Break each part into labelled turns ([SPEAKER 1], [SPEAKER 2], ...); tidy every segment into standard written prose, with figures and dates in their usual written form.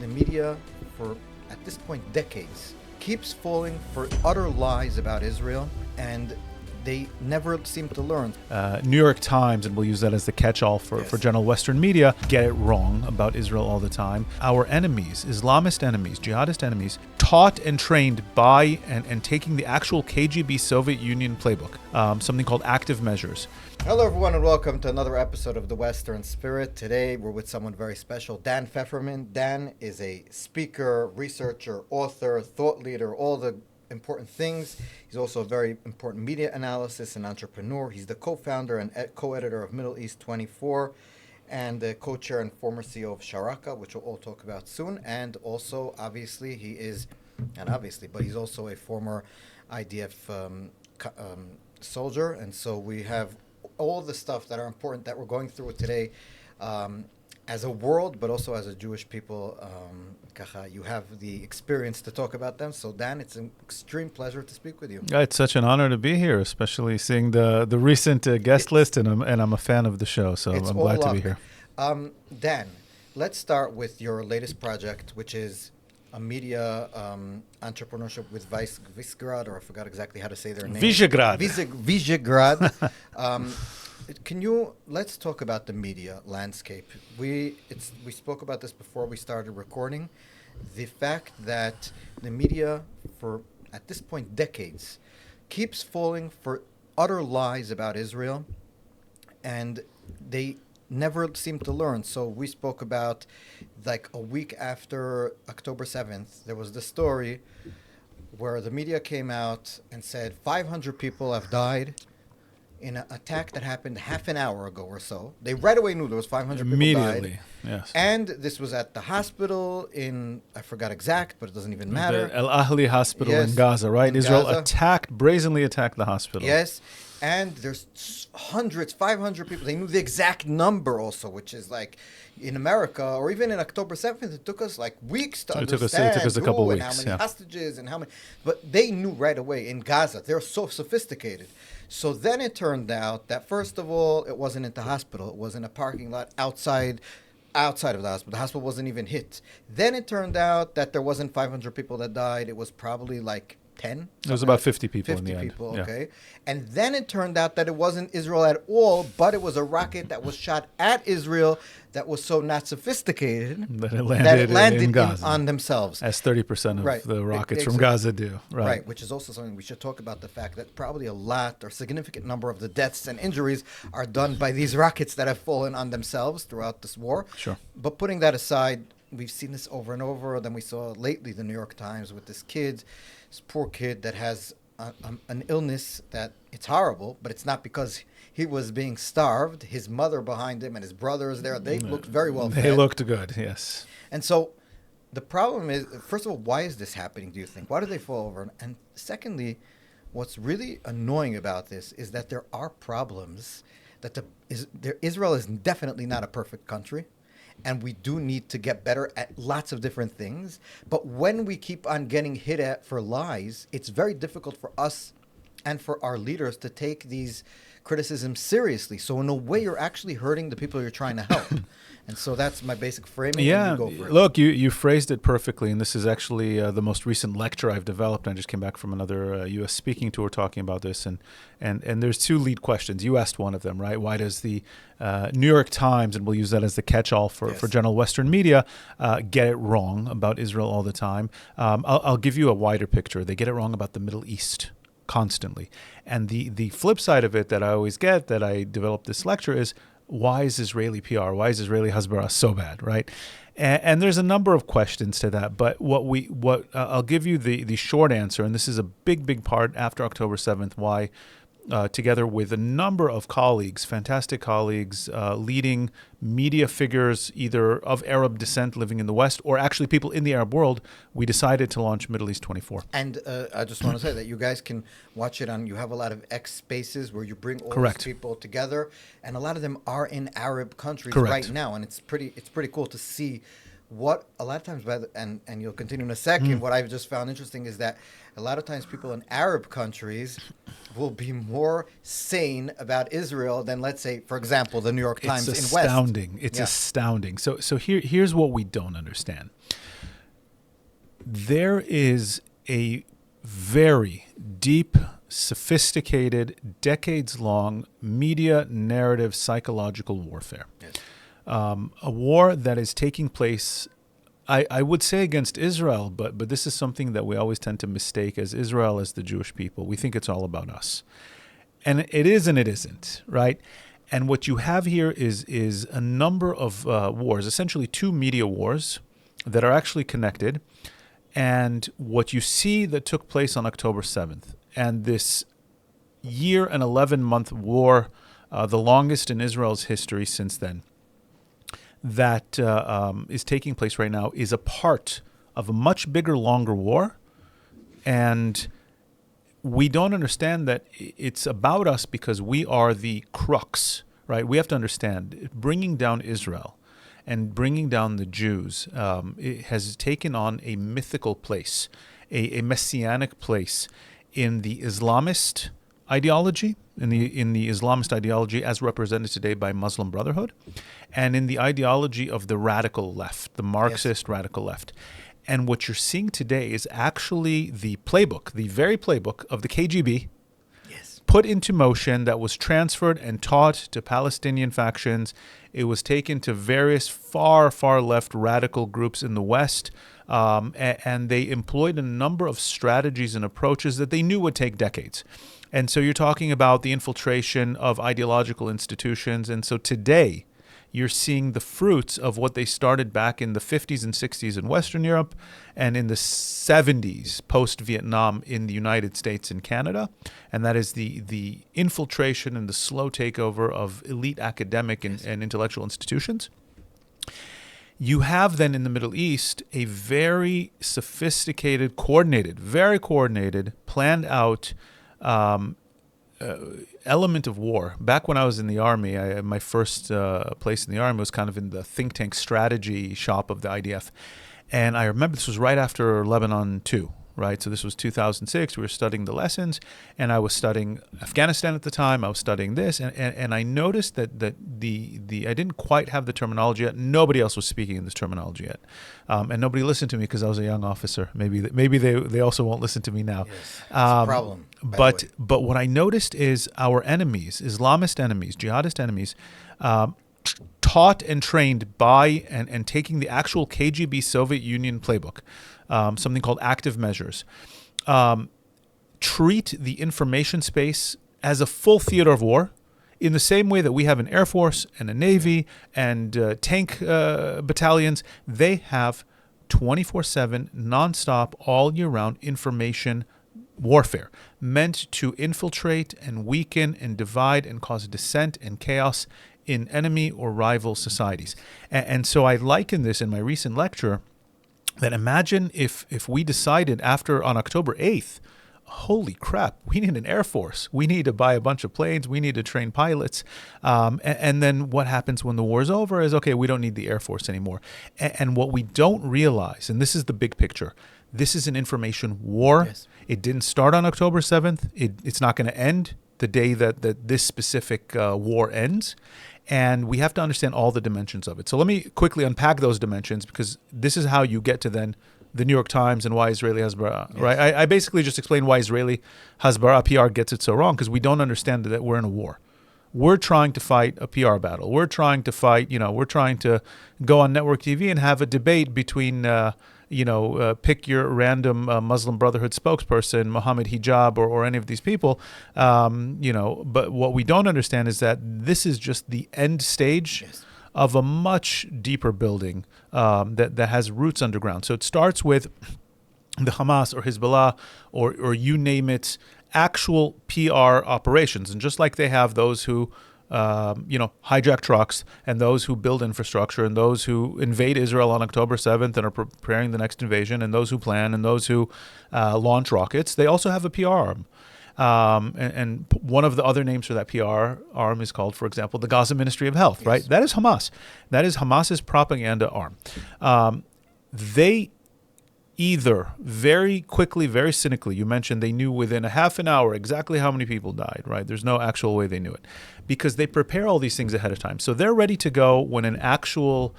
[SPEAKER 1] the media, for at this point decades, keeps falling for utter lies about Israel, and they never seem to learn.
[SPEAKER 2] New York Times, and we'll use that as the catch-all for general Western media, get it wrong about Israel all the time. Our enemies, Islamist enemies, jihadist enemies, taught and trained by and taking the actual KGB Soviet Union playbook, something called active measures.
[SPEAKER 1] Hello everyone and welcome to another episode of The Western Spirit. Today we're with someone very special, Dan Feferman. Dan is a speaker, researcher, author, thought leader, all the important things. He's also a very important media analyst and entrepreneur. He's the co-founder and co-editor of Middle East 24 and the co-chair and former CEO of Sharaka, which we'll all talk about soon. And also, obviously, he's also a former IDF soldier. And so we have all the stuff that are important that we're going through today as a world, but also as a Jewish people. You have the experience to talk about them. So Dan, it's an extreme pleasure to speak with you.
[SPEAKER 2] It's such an honor to be here, especially seeing the recent guest list, and I'm a fan of the show, so I'm glad to be here.
[SPEAKER 1] Dan, let's start with your latest project, which is a media entrepreneurship with Visegrad, or I forgot exactly how to say their name.
[SPEAKER 2] Visegrad.
[SPEAKER 1] Visegrad. Let's talk about the media landscape. We spoke about this before we started recording. The fact that the media, for at this point decades, keeps falling for utter lies about Israel, and they never seem to learn. So we spoke about, like, a week after October 7th, there was the story where the media came out and said 500 people have died in an attack that happened half an hour ago or so. They right away knew there was 500 people
[SPEAKER 2] Immediately,
[SPEAKER 1] died.
[SPEAKER 2] yes.
[SPEAKER 1] And this was at the hospital in, I forgot exact, but it doesn't even matter.
[SPEAKER 2] The El Ahli hospital
[SPEAKER 1] Yes,
[SPEAKER 2] in Gaza, right?
[SPEAKER 1] in
[SPEAKER 2] Israel
[SPEAKER 1] Gaza.
[SPEAKER 2] brazenly attacked the hospital.
[SPEAKER 1] Yes. And there's hundreds, 500 people. They knew the exact number also, which is like in America or even in October 7th, it took us like weeks to understand.
[SPEAKER 2] It took us a couple
[SPEAKER 1] and
[SPEAKER 2] weeks,
[SPEAKER 1] how many hostages and how many. But they knew right away in Gaza. They're so sophisticated. So then it turned out that, first of all, it wasn't at the hospital. It was in a parking lot outside of the hospital. The hospital wasn't even hit. Then it turned out that there wasn't 500 people that died. It was probably like 10.
[SPEAKER 2] It was about 50 people in the end.
[SPEAKER 1] 50 people,
[SPEAKER 2] Yeah.
[SPEAKER 1] okay. And then it turned out that it wasn't Israel at all, but it was a rocket that was shot at Israel that was so not sophisticated
[SPEAKER 2] That it landed in Gaza.
[SPEAKER 1] on themselves.
[SPEAKER 2] As 30% of
[SPEAKER 1] Right.
[SPEAKER 2] the rockets from Gaza do.
[SPEAKER 1] Right, which is also something we should talk about, the fact that probably a lot or significant number of the deaths and injuries are done by these rockets that have fallen on themselves throughout this war.
[SPEAKER 2] Sure.
[SPEAKER 1] But putting that aside, we've seen this over and over. Then we saw lately the New York Times with this poor kid that has an illness that it's horrible, but it's not because he was being starved. His mother behind him and his brothers there, they looked very well fed.
[SPEAKER 2] They looked good, yes.
[SPEAKER 1] And so the problem is, first of all, why is this happening, do you think? Why do they fall over? And secondly, what's really annoying about this is that there are problems, that Israel is definitely not a perfect country. And we do need to get better at lots of different things. But when we keep on getting hit at for lies, it's very difficult for us and for our leaders to take these criticisms seriously. So in a way, you're actually hurting the people you're trying to help. And so that's my basic framing.
[SPEAKER 2] Yeah,
[SPEAKER 1] and you go for it.
[SPEAKER 2] Look, you phrased it perfectly, and this is actually the most recent lecture I've developed. I just came back from another U.S. speaking tour talking about this, and there's two lead questions. You asked one of them, right? Why does the New York Times, and we'll use that as the catch-all for general Western media, get it wrong about Israel all the time? I'll give you a wider picture. They get it wrong about the Middle East constantly. And the flip side of it that I always get, that I developed this lecture, is, why is Israeli PR, why is Israeli Hasbara so bad, right? And there's a number of questions to that, but what I'll give you the short answer, and this is a big part after October 7th, why together with a number of colleagues, fantastic colleagues, leading media figures, either of Arab descent living in the West or actually people in the Arab world, we decided to launch Middle East 24.
[SPEAKER 1] And I just want to say that you guys can watch it on, you have a lot of X spaces where you bring all
[SPEAKER 2] Correct.
[SPEAKER 1] these people together, and a lot of them are in Arab countries
[SPEAKER 2] Correct.
[SPEAKER 1] right now, and it's pretty cool to see what a lot of times, and you'll continue in a second, what I've just found interesting is that a lot of times people in Arab countries will be more sane about Israel than, let's say, for example, the New York Times in West.
[SPEAKER 2] Astounding. It's
[SPEAKER 1] Yeah.
[SPEAKER 2] astounding. So here's what we don't understand. There is a very deep, sophisticated, decades-long media narrative psychological warfare.
[SPEAKER 1] Yes.
[SPEAKER 2] A war that is taking place, I would say, against Israel, but this is something that we always tend to mistake as Israel as the Jewish people. We think it's all about us. And it is and it isn't, right? And what you have here is a number of wars, essentially two media wars that are actually connected. And what you see that took place on October 7th, and this year and 11-month war, the longest in Israel's history since then, that is taking place right now, is a part of a much bigger, longer war. And we don't understand that it's about us because we are the crux, right? We have to understand, bringing down Israel and bringing down the Jews, it has taken on a mythical place, a messianic place in the Islamist ideology, in the Islamist ideology as represented today by Muslim Brotherhood, and in the ideology of the radical left, the Marxist radical left. And what you're seeing today is actually the playbook, the very playbook of the KGB, put into motion, that was transferred and taught to Palestinian factions. It was taken to various far, far left radical groups in the West, and they employed a number of strategies and approaches that they knew would take decades. And so you're talking about the infiltration of ideological institutions. And so today, you're seeing the fruits of what they started back in the 50s and 60s in Western Europe and in the 70s post-Vietnam in the United States and Canada. And that is the infiltration and the slow takeover of elite academic and intellectual institutions. You have then in the Middle East a very sophisticated, very coordinated, planned out element of war. Back when I was in the Army, my first place in the Army was kind of in the think tank strategy shop of the IDF. And I remember this was right after Lebanon 2, right? So this was 2006. We were studying the lessons, and I was studying Afghanistan at the time. I was studying this, and I noticed that I didn't quite have the terminology yet. Nobody else was speaking in this terminology yet, and nobody listened to me because I was a young officer. Maybe they also won't listen to me now.
[SPEAKER 1] Yes, it's a problem.
[SPEAKER 2] But what I noticed is our enemies, Islamist enemies, jihadist enemies, taught and trained by and taking the actual KGB Soviet Union playbook, something called active measures, treat the information space as a full theater of war in the same way that we have an Air Force and a Navy and tank battalions. They have 24/7, nonstop, all year round information warfare meant to infiltrate and weaken and divide and cause dissent and chaos in enemy or rival societies. And so I liken this in my recent lecture that imagine if we decided on October 8th, holy crap, we need an Air Force. We need to buy a bunch of planes. We need to train pilots. And then what happens when the war is over is, okay, we don't need the Air Force anymore. And what we don't realize, and this is the big picture, this is an information war. Yes. It didn't start on October 7th. It's not going to end the day that this specific war ends. And we have to understand all the dimensions of it. So let me quickly unpack those dimensions, because this is how you get to then the New York Times and why Israeli Hasbara, yes. Right? I basically just explained why Israeli Hasbara PR gets it so wrong, because we don't understand that we're in a war. We're trying to fight a PR battle. We're trying to fight, we're trying to go on network TV and have a debate between, pick your random Muslim Brotherhood spokesperson, Mohammed Hijab, or any of these people. But what we don't understand is that this is just the end stage of a much deeper building that has roots underground. So it starts with the Hamas or Hezbollah or you name it, actual PR operations. And just like they have those who hijack trucks and those who build infrastructure and those who invade Israel on October 7th and are preparing the next invasion and those who plan and those who launch rockets, they also have a PR arm. And one of the other names for that PR arm is called, for example, the Gaza Ministry of Health,
[SPEAKER 1] Yes.
[SPEAKER 2] right? That is Hamas. That is Hamas's propaganda arm. They either very quickly, very cynically, you mentioned they knew within a half an hour exactly how many people died, right? There's no actual way they knew it because they prepare all these things ahead of time. So they're ready to go when an actual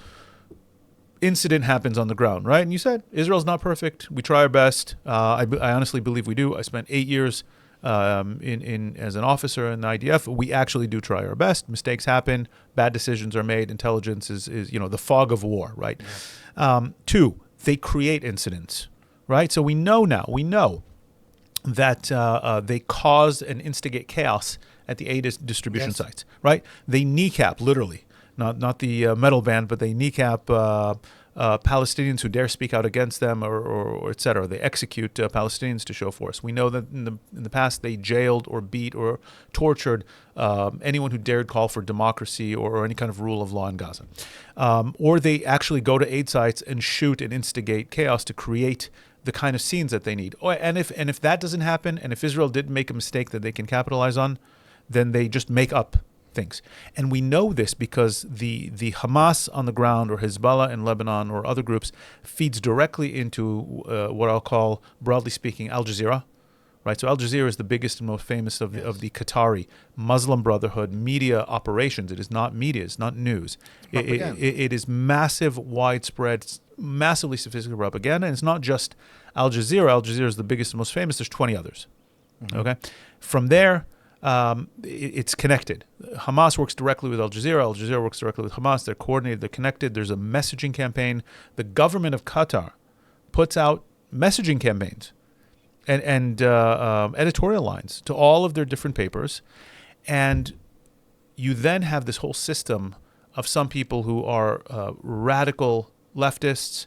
[SPEAKER 2] incident happens on the ground, right? And you said Israel's not perfect. We try our best. I honestly believe we do. I spent 8 years in as an officer in the IDF. We actually do try our best. Mistakes happen. Bad decisions are made. Intelligence is the fog of war, right? Yeah. Two, they create incidents, right? So we know that they cause and instigate chaos at the aid distribution sites, right? They kneecap, literally, not the metal band, but they kneecap Palestinians who dare speak out against them, or et cetera. They execute Palestinians to show force. We know that in the past they jailed or beat or tortured anyone who dared call for democracy or any kind of rule of law in Gaza. Or they actually go to aid sites and shoot and instigate chaos to create the kind of scenes that they need. And if that doesn't happen, and if Israel did make a mistake that they can capitalize on, then they just make up things. And we know this because the Hamas on the ground or Hezbollah in Lebanon or other groups feeds directly into what I'll call, broadly speaking, Al Jazeera. Right, so Al Jazeera is the biggest and most famous of the Qatari Muslim Brotherhood media operations. It is not media. It's not news. It is massive, widespread, massively sophisticated propaganda. And it's not just Al Jazeera. Al Jazeera is the biggest and most famous. There's 20 others. Mm-hmm. Okay, from there, it's connected. Hamas works directly with Al Jazeera. Al Jazeera works directly with Hamas. They're coordinated. They're connected. There's a messaging campaign. The government of Qatar puts out messaging campaigns and editorial lines to all of their different papers. And you then have this whole system of some people who are radical leftists,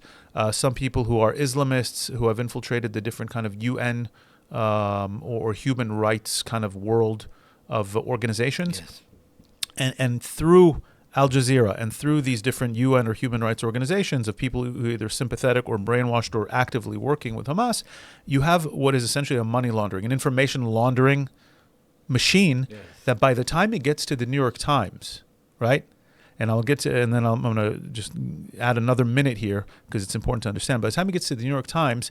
[SPEAKER 2] some people who are Islamists who have infiltrated the different kind of UN or human rights kind of world of organizations. Yes. And through Al Jazeera and through these different UN or human rights organizations of people who are either sympathetic or brainwashed or actively working with Hamas, you have what is essentially a money laundering, an information laundering machine. Yes. That by the time it gets to the New York Times, right? And I'm going to just add another minute here because it's important to understand. By the time it gets to the New York Times,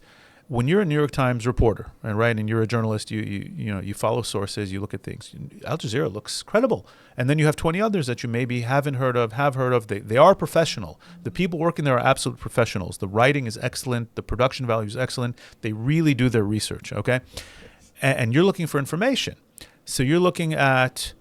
[SPEAKER 2] when you're a New York Times reporter, and you're a journalist, you follow sources, you look at things. Al Jazeera looks credible, and then you have 20 others that you maybe haven't heard of, have heard of. They are professional. The people working there are absolute professionals. The writing is excellent. The production value is excellent. They really do their research. Okay, and you're looking for information, so you're looking at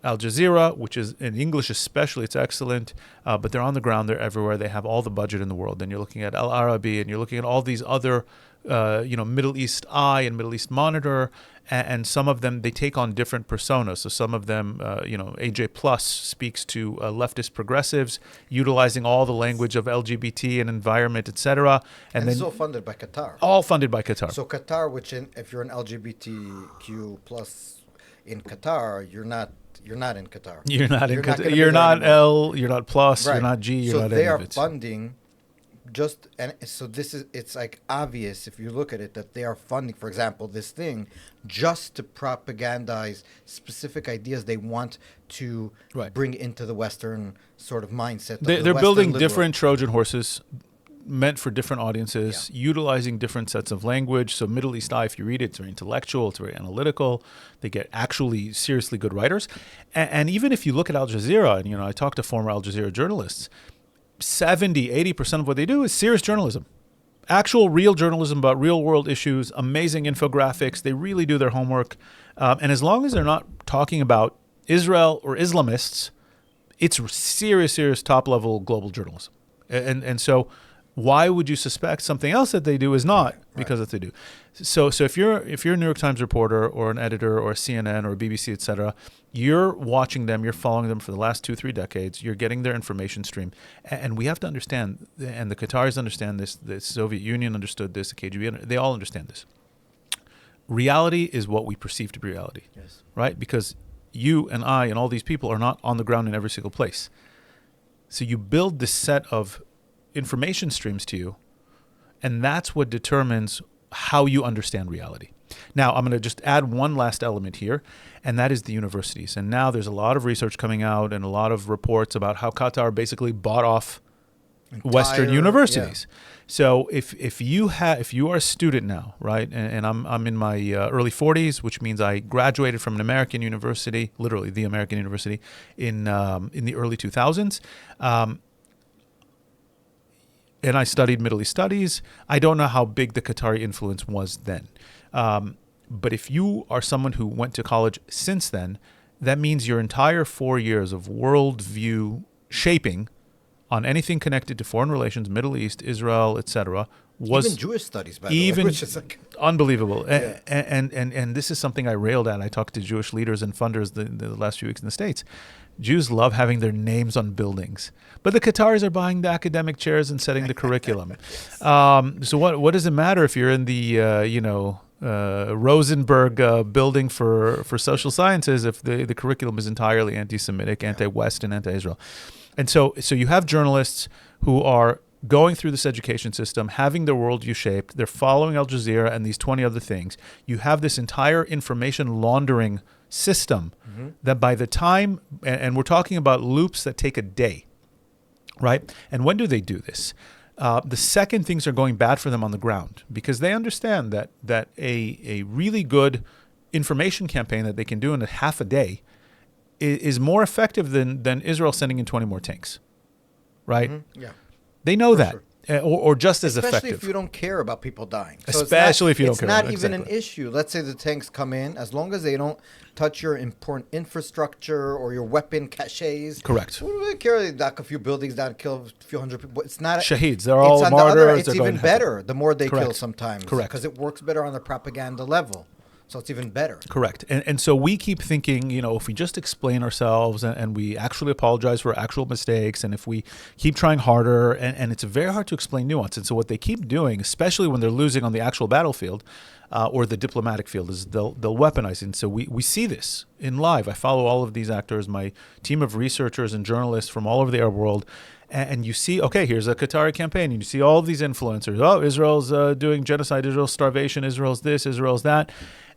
[SPEAKER 2] Al Jazeera, which is in English especially, it's excellent, but they're on the ground, they're everywhere, they have all the budget in the world. Then you're looking at Al Arabi, and you're looking at all these other, Middle East Eye and Middle East Monitor, and some of them, they take on different personas. So some of them, AJ Plus speaks to leftist progressives, utilizing all the language of LGBT and environment, etc.
[SPEAKER 1] And then it's all funded by Qatar.
[SPEAKER 2] All funded by Qatar.
[SPEAKER 1] So Qatar, if you're an LGBTQ plus in Qatar, you're not in Qatar.
[SPEAKER 2] You're not in Qatar. You're not L. You're not plus. Right. You're not G. You're not any of it.
[SPEAKER 1] So they are funding. It's like obvious if you look at it that they are funding, for example, this thing just to propagandize specific ideas they want to bring into the Western sort of mindset.
[SPEAKER 2] They're building different Trojan horses meant for different audiences, utilizing different sets of language. So Middle East Eye, if you read it, it's very intellectual, it's very analytical. They get actually seriously good writers. And even if you look at Al Jazeera, and I talk to former Al Jazeera journalists, 70-80% of what they do is serious journalism. Actual real journalism about real world issues, amazing infographics. They really do their homework. And as long as they're not talking about Israel or Islamists, it's serious top level global journalism. And so why would you suspect something else that they do is not because that they do? So if you're a New York Times reporter or an editor or a CNN or a BBC, etc., you're watching them, you're following them for the last 2-3 decades, you're getting their information stream. And we have to understand, and the Qataris understand this, the Soviet Union understood this, the KGB, they all understand this. Reality is what we perceive to be reality, right? Because you and I and all these people are not on the ground in every single place. So you build this set of information streams to you, and that's what determines how you understand reality. Now, I'm going to just add one last element here, and that is the universities. And now there's a lot of research coming out and a lot of reports about how Qatar basically bought off Western universities. Yeah. So if you are a student now, right, and I'm in my early 40s, which means I graduated from an American university, literally the American university, in the early 2000s, and I studied Middle East studies. I don't know how big the Qatari influence was then, but if you are someone who went to college since then, that means your entire 4 years of worldview shaping on anything connected to foreign relations, Middle East, Israel, etc., was
[SPEAKER 1] even Jewish studies, by the way, which is like
[SPEAKER 2] unbelievable.
[SPEAKER 1] Yeah.
[SPEAKER 2] And this is something I railed at. I talked to Jewish leaders and funders the last few weeks in the States. Jews love having their names on buildings, but the Qataris are buying the academic chairs and setting the curriculum. So what does it matter if you're in the Rosenberg building for social sciences if the curriculum is entirely anti-Semitic, anti-West, and anti-Israel? And so you have journalists who are going through this education system, having their worldview shaped. They're following Al Jazeera and these 20 other things. You have this entire information laundering system that by the time, and we're talking about loops that take a day, right? And when do they do this? The second things are going bad for them on the ground, because they understand that a really good information campaign that they can do in a half a day is more effective than Israel sending in 20 more tanks, right?
[SPEAKER 1] Yeah,
[SPEAKER 2] they know
[SPEAKER 1] for
[SPEAKER 2] that,
[SPEAKER 1] sure.
[SPEAKER 2] Or just as
[SPEAKER 1] Especially
[SPEAKER 2] effective.
[SPEAKER 1] if you don't care about people dying.
[SPEAKER 2] Especially if you don't care.
[SPEAKER 1] It's not even an issue. Let's say the tanks come in, as long as they don't touch your important infrastructure or your weapon caches.
[SPEAKER 2] Correct.
[SPEAKER 1] What do they care? They knock a few buildings down, kill a few hundred people. It's not
[SPEAKER 2] shaheeds. They're all martyrs.
[SPEAKER 1] It's even better the more they kill sometimes.
[SPEAKER 2] Correct.
[SPEAKER 1] Because it works better on the propaganda level. So it's even better.
[SPEAKER 2] Correct. And so we keep thinking, if we just explain ourselves and we actually apologize for actual mistakes, and if we keep trying harder, and it's very hard to explain nuance. And so what they keep doing, especially when they're losing on the actual battlefield or the diplomatic field, is they'll weaponize it. And so we see this in live. I follow all of these actors, my team of researchers and journalists from all over the Arab world. And you see, okay, here's a Qatari campaign. And you see all of these influencers. Oh, Israel's doing genocide, Israel's starvation, Israel's this, Israel's that.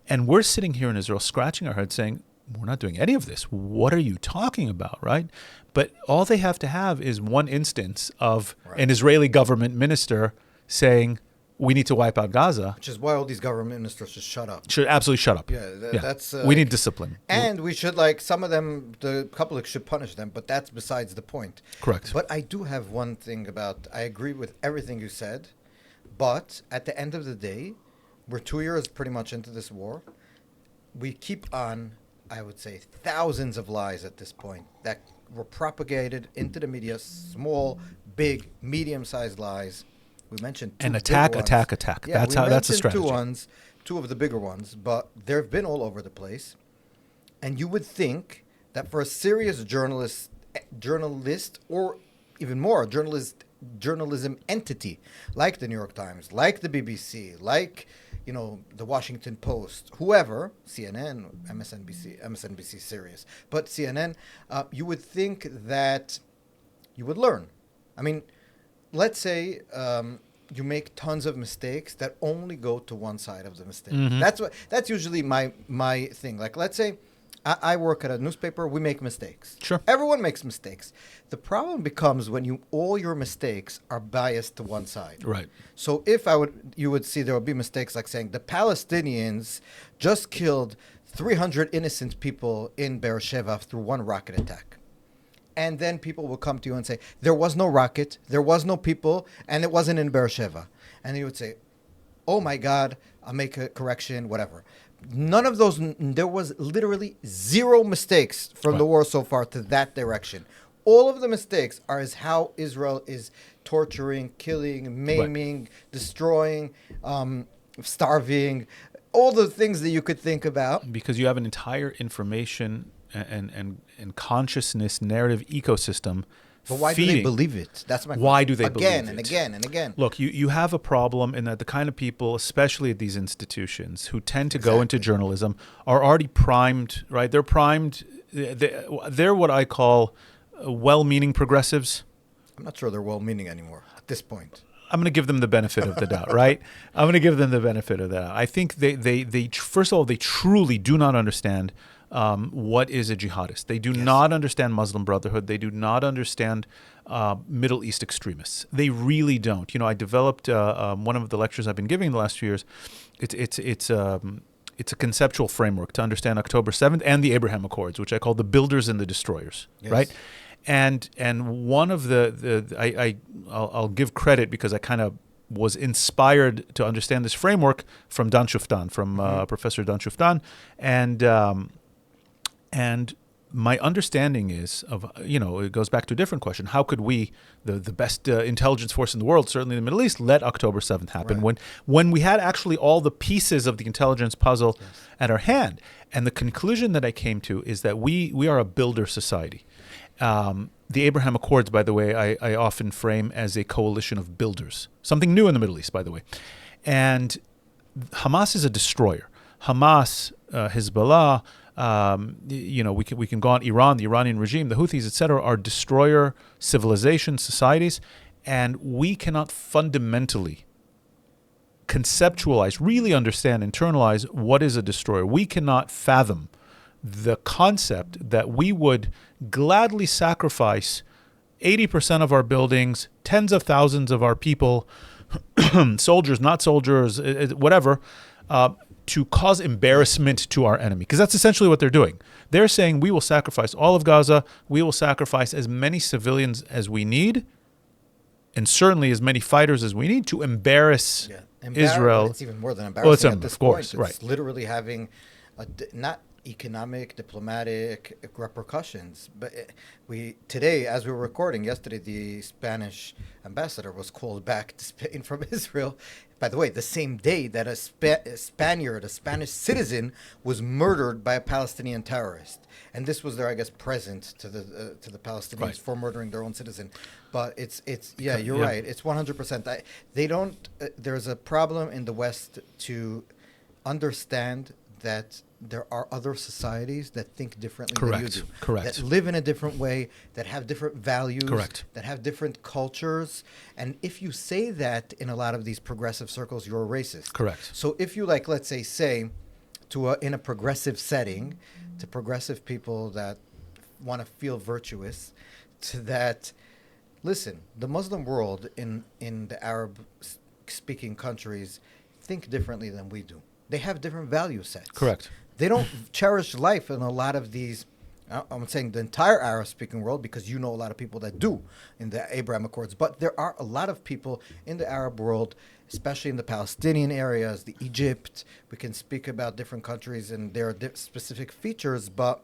[SPEAKER 2] And we're sitting here in Israel scratching our heads saying, we're not doing any of this. What are you talking about, right? But all they have to have is one instance of an Israeli government minister saying, we need to wipe out Gaza.
[SPEAKER 1] Which is why all these government ministers should shut up.
[SPEAKER 2] Should absolutely shut up.
[SPEAKER 1] Yeah, that's...
[SPEAKER 2] we need discipline.
[SPEAKER 1] And we should, some of them, the public should punish them, but that's besides the point.
[SPEAKER 2] Correct.
[SPEAKER 1] But I do have one thing I agree with everything you said, but at the end of the day, we're 2 years pretty much into this war. We keep on, I would say, thousands of lies at this point that were propagated into the media, small, big, medium-sized lies. We mentioned two
[SPEAKER 2] attack.
[SPEAKER 1] Yeah,
[SPEAKER 2] that's the strategy.
[SPEAKER 1] Two of the bigger ones, but they've been all over the place. And you would think that for a serious journalist, or even more, journalism entity, like the New York Times, like the BBC, like the Washington Post, whoever, CNN, MSNBC serious, but CNN, you would think that you would learn. I mean, let's say you make tons of mistakes that only go to one side of the mistake. That's usually my thing. Like, let's say I work at a newspaper, we make mistakes.
[SPEAKER 2] Sure.
[SPEAKER 1] Everyone makes mistakes. The problem becomes when all your mistakes are biased to one side.
[SPEAKER 2] Right.
[SPEAKER 1] So you would see there would be mistakes like saying the Palestinians just killed 300 innocent people in Beersheba through one rocket attack. And then people will come to you and say, there was no rocket, there was no people, and it wasn't in Beersheba. And you would say, oh my God, I'll make a correction, whatever. None of those, there was literally zero mistakes from the war so far to that direction. All of the mistakes are as how Israel is torturing, killing, maiming, destroying, starving, all the things that you could think about.
[SPEAKER 2] Because you have an entire information and consciousness narrative ecosystem.
[SPEAKER 1] But why do they believe it? That's my question.
[SPEAKER 2] Why do they believe it?
[SPEAKER 1] Again and again and again.
[SPEAKER 2] Look, you have a problem in that the kind of people, especially at these institutions, who tend to go into journalism are already primed, right? They're primed. They're what I call well-meaning progressives.
[SPEAKER 1] I'm not sure they're well-meaning anymore at this point.
[SPEAKER 2] I'm going to give them the benefit of the doubt, right? I'm going to give them the benefit of the doubt. I think they first of all, they truly do not understand what is a jihadist. They do not understand Muslim Brotherhood. They do not understand Middle East extremists. They really don't. You know, I developed one of the lectures I've been giving the last few years. It's a conceptual framework to understand October 7th and the Abraham Accords, which I call the builders and the destroyers, right? And one of I'll give credit because I kind of was inspired to understand this framework from Dan Shuftan, from Professor Dan Shuftan, and my understanding is of, you know, it goes back to a different question. How could we, the best intelligence force in the world, certainly in the Middle East, let October 7th happen when we had actually all the pieces of the intelligence puzzle at our hand? And the conclusion that I came to is that we are a builder society. The Abraham Accords, by the way, I often frame as a coalition of builders. Something new in the Middle East, by the way. And Hamas is a destroyer. Hamas, Hezbollah, you know, we can go on Iran, the Iranian regime, the Houthis, etc., are destroyer civilizations, societies, and we cannot fundamentally conceptualize, really understand, internalize what is a destroyer. We cannot fathom the concept that we would gladly sacrifice 80% of our buildings, tens of thousands of our people, soldiers, not soldiers, whatever, to cause embarrassment to our enemy. Because that's essentially what they're doing. They're saying we will sacrifice all of Gaza, we will sacrifice as many civilians as we need, and certainly as many fighters as we need to embarrass Israel.
[SPEAKER 1] It's even more than embarrassing at this point. It's
[SPEAKER 2] right.
[SPEAKER 1] literally having not economic, diplomatic repercussions. But today, as we were recording yesterday, the Spanish ambassador was called back to Spain from Israel. By the way, the same day that a Spanish citizen, was murdered by a Palestinian terrorist, and this was their, I guess, present to the Palestinians for murdering their own citizen. But you're right. It's 100%. They don't. There's a problem in the West to understand that there are other societies that think differently than you do. That live in a different way, that have different values, that have different cultures. And if you say that in a lot of these progressive circles, you're a racist. So if you, like, let's say in a progressive setting, to progressive people that want to feel virtuous, to that, listen, the Muslim world in the Arab-speaking countries think differently than we do. They have different value sets. They don't cherish life in a lot of these, I'm saying the entire Arab-speaking world, because you know a lot of people that do in the Abraham Accords. But there are a lot of people in the Arab world, especially in the Palestinian areas, the Egypt. We can speak about different countries and their specific features, but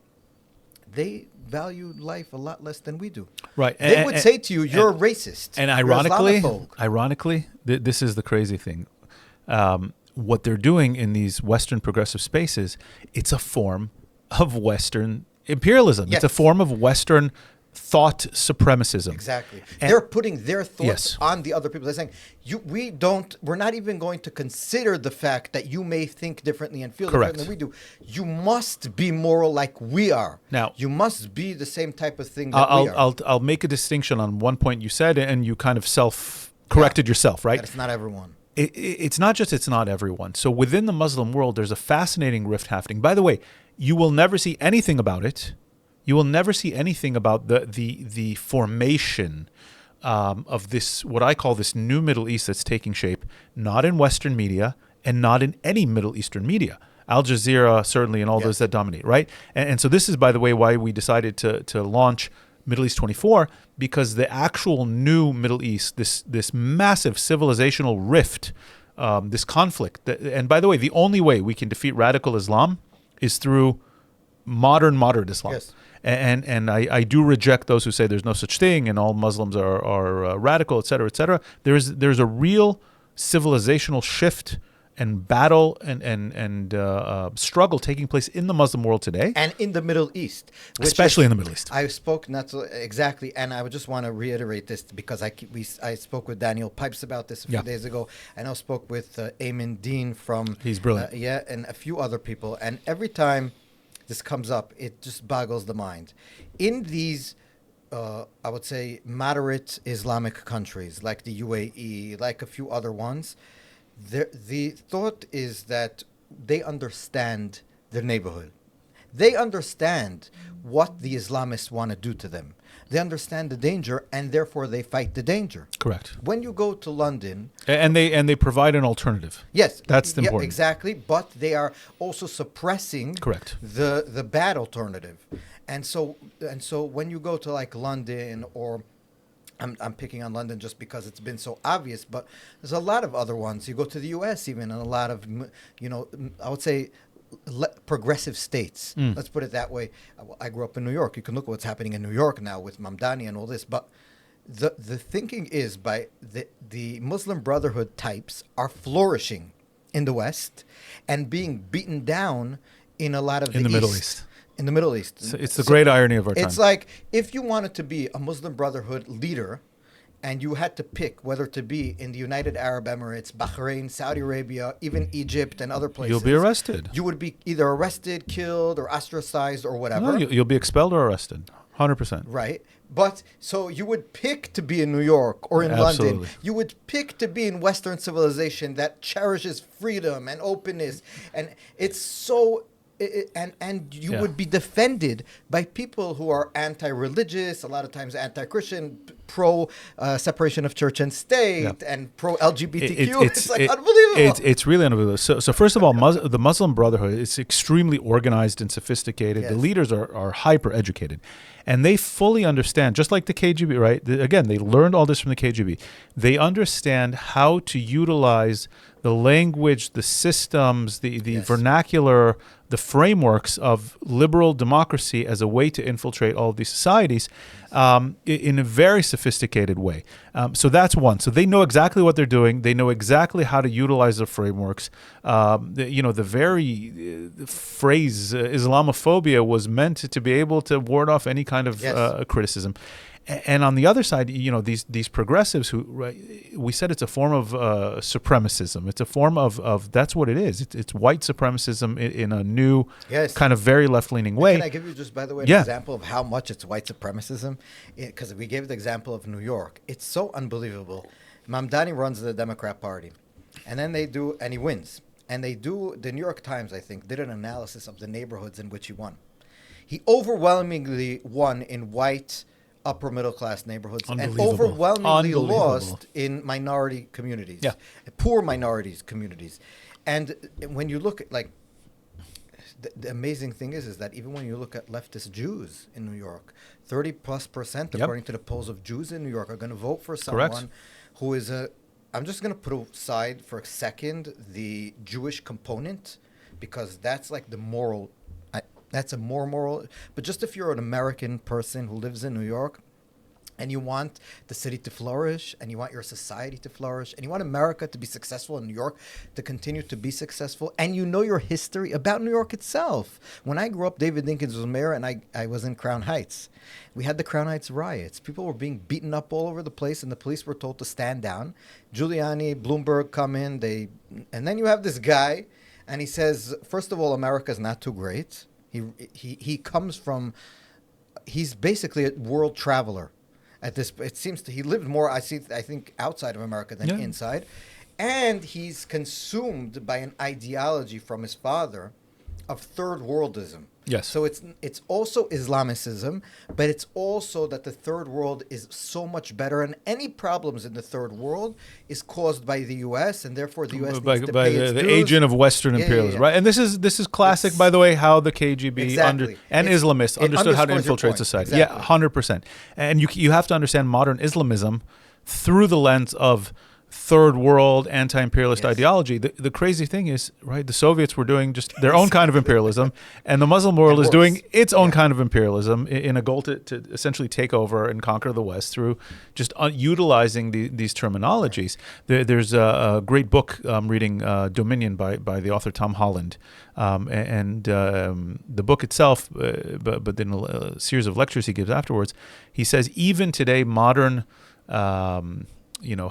[SPEAKER 1] they value life a lot less than we do. They would say to you, you're a racist.
[SPEAKER 2] And ironically, this is the crazy thing. What they're doing in these Western progressive spaces, it's a form of Western imperialism. It's a form of Western thought supremacism.
[SPEAKER 1] And they're putting their thoughts on the other people. They're saying, we're not even going to consider the fact that you may think differently and feel differently than we do. You must be moral like we are. Now, you must be the same type of thing that we are.
[SPEAKER 2] I'll make a distinction on one point you said, and you kind of self-corrected yourself, right?
[SPEAKER 1] That it's not everyone.
[SPEAKER 2] It's not just it's not everyone. So within the Muslim world, there's a fascinating rift happening. By the way, you will never see anything about it. You will never see anything about the formation of this, what I call this new Middle East that's taking shape, not in Western media and not in any Middle Eastern media. Al Jazeera, certainly, and all those that dominate, right? And so this is, by the way, why we decided to launch Middle East 24, because the actual new Middle East, this massive civilizational rift, this conflict, and by the way, the only way we can defeat radical Islam is through modern Islam. And I do reject those who say there's no such thing and all Muslims are radical, et cetera, et cetera. There's a real civilizational shift and battle and struggle taking place in the Muslim world today.
[SPEAKER 1] And in the Middle East.
[SPEAKER 2] Especially in the Middle East.
[SPEAKER 1] I spoke exactly, and I would just want to reiterate this because I spoke with Daniel Pipes about this a few days ago. I now spoke with Eamon Dean from...
[SPEAKER 2] He's brilliant.
[SPEAKER 1] And a few other people. And every time this comes up, it just boggles the mind. In these I would say, moderate Islamic countries like the UAE, like a few other ones, the thought is that they understand their neighborhood. They understand what the Islamists want to do to them. They understand the danger, and therefore they fight the danger.
[SPEAKER 2] Correct.
[SPEAKER 1] When you go to London,
[SPEAKER 2] And they provide an alternative.
[SPEAKER 1] yes,
[SPEAKER 2] That's
[SPEAKER 1] yeah,
[SPEAKER 2] important.
[SPEAKER 1] exactly. But they are also suppressing
[SPEAKER 2] Correct.
[SPEAKER 1] the bad alternative, and so when you go to like London, or I'm picking on London just because it's been so obvious, but there's a lot of other ones. You go to the U.S. even, and a lot of I would say progressive states. Let's put it that way. I grew up in New York. You can look at what's happening in New York now with Mamdani and all this, but the thinking is by the Muslim Brotherhood types are flourishing in the West and being beaten down in a lot of
[SPEAKER 2] In the Middle East.
[SPEAKER 1] In the Middle East.
[SPEAKER 2] So it's the great irony of our time.
[SPEAKER 1] It's like if you wanted to be a Muslim Brotherhood leader and you had to pick whether to be in the United Arab Emirates, Bahrain, Saudi Arabia, even Egypt and other places.
[SPEAKER 2] You'll be arrested.
[SPEAKER 1] You would be either arrested, killed, or ostracized or whatever.
[SPEAKER 2] No, you'll be expelled or arrested. 100%.
[SPEAKER 1] Right. But so you would pick to be in New York or in
[SPEAKER 2] Absolutely.
[SPEAKER 1] London. You would pick to be in Western civilization that cherishes freedom and openness. And it's so... And you
[SPEAKER 2] Yeah.
[SPEAKER 1] would be defended by people who are anti-religious, a lot of times anti-Christian, pro-separation of church and state, and pro-LGBTQ. It's like unbelievable.
[SPEAKER 2] It's really unbelievable. So first of all, the Muslim Brotherhood is extremely organized and sophisticated.
[SPEAKER 1] Yes.
[SPEAKER 2] The leaders are hyper educated, and they fully understand. Just like the KGB, right? Again, they learned all this from the KGB. They understand how to utilize the language, the systems, the
[SPEAKER 1] Yes.
[SPEAKER 2] vernacular, the frameworks of liberal democracy as a way to infiltrate all of these societies in a very sophisticated way. So that's one. So they know exactly what they're doing. They know exactly how to utilize the frameworks. The very phrase Islamophobia was meant to be able to ward off any kind of
[SPEAKER 1] Yes.
[SPEAKER 2] criticism. And on the other side, these progressives who, right, we said it's a form of supremacism. It's a form of that's what it is. It's white supremacism in a new
[SPEAKER 1] Yes.
[SPEAKER 2] kind of very left-leaning way.
[SPEAKER 1] Can I give you just, by the way, an
[SPEAKER 2] Yeah.
[SPEAKER 1] example of how much it's white supremacism? Because we gave the example of New York. It's so unbelievable. Mamdani runs the Democrat Party, and then and he wins. And the New York Times, I think, did an analysis of the neighborhoods in which he won. He overwhelmingly won in white upper middle class neighborhoods and
[SPEAKER 2] Unbelievable.
[SPEAKER 1] overwhelmingly
[SPEAKER 2] Unbelievable.
[SPEAKER 1] lost in minority communities,
[SPEAKER 2] Yeah.
[SPEAKER 1] poor minorities communities. And when you look at like the amazing thing is that even when you look at leftist Jews in New York, 30+%,
[SPEAKER 2] Yep.
[SPEAKER 1] according to the polls, of Jews in New York are going to vote for someone
[SPEAKER 2] Correct.
[SPEAKER 1] who is I'm just going to put aside for a second the Jewish component, because that's like the moral. That's a more moral. But just if you're an American person who lives in New York, and you want the city to flourish, and you want your society to flourish, and you want America to be successful in New York, to continue to be successful, and you know your history about New York itself. When I grew up, David Dinkins was mayor, and I was in Crown Heights. We had the Crown Heights riots. People were being beaten up all over the place, and the police were told to stand down. Giuliani, Bloomberg come in, and then you have this guy, and he says, first of all, America's not too great. He comes from, he's basically a world traveler. It seems he lived more, I think, outside of America than inside. And he's consumed by an ideology from his father of third worldism.
[SPEAKER 2] Yes.
[SPEAKER 1] So it's also Islamicism, but it's also that the third world is so much better, and any problems in the third world is caused by the U.S., and therefore the U.S. needs to pay its
[SPEAKER 2] the
[SPEAKER 1] dues.
[SPEAKER 2] agent of Western imperialism, right? And this is classic, by the way, how the KGB
[SPEAKER 1] Exactly.
[SPEAKER 2] and Islamists
[SPEAKER 1] It
[SPEAKER 2] understood how to
[SPEAKER 1] underscores your
[SPEAKER 2] infiltrate
[SPEAKER 1] point.
[SPEAKER 2] society.
[SPEAKER 1] Exactly.
[SPEAKER 2] Yeah, 100%. And you have to understand modern Islamism through the lens of third world anti-imperialist ideology. The crazy thing is, right, the Soviets were doing just their own kind of imperialism, and the Muslim world is doing its own kind of imperialism in a goal to essentially take over and conquer the West through just utilizing these terminologies. There's a great book I'm reading, Dominion, by the author Tom Holland, and the book itself, but then a series of lectures he gives afterwards, he says even today modern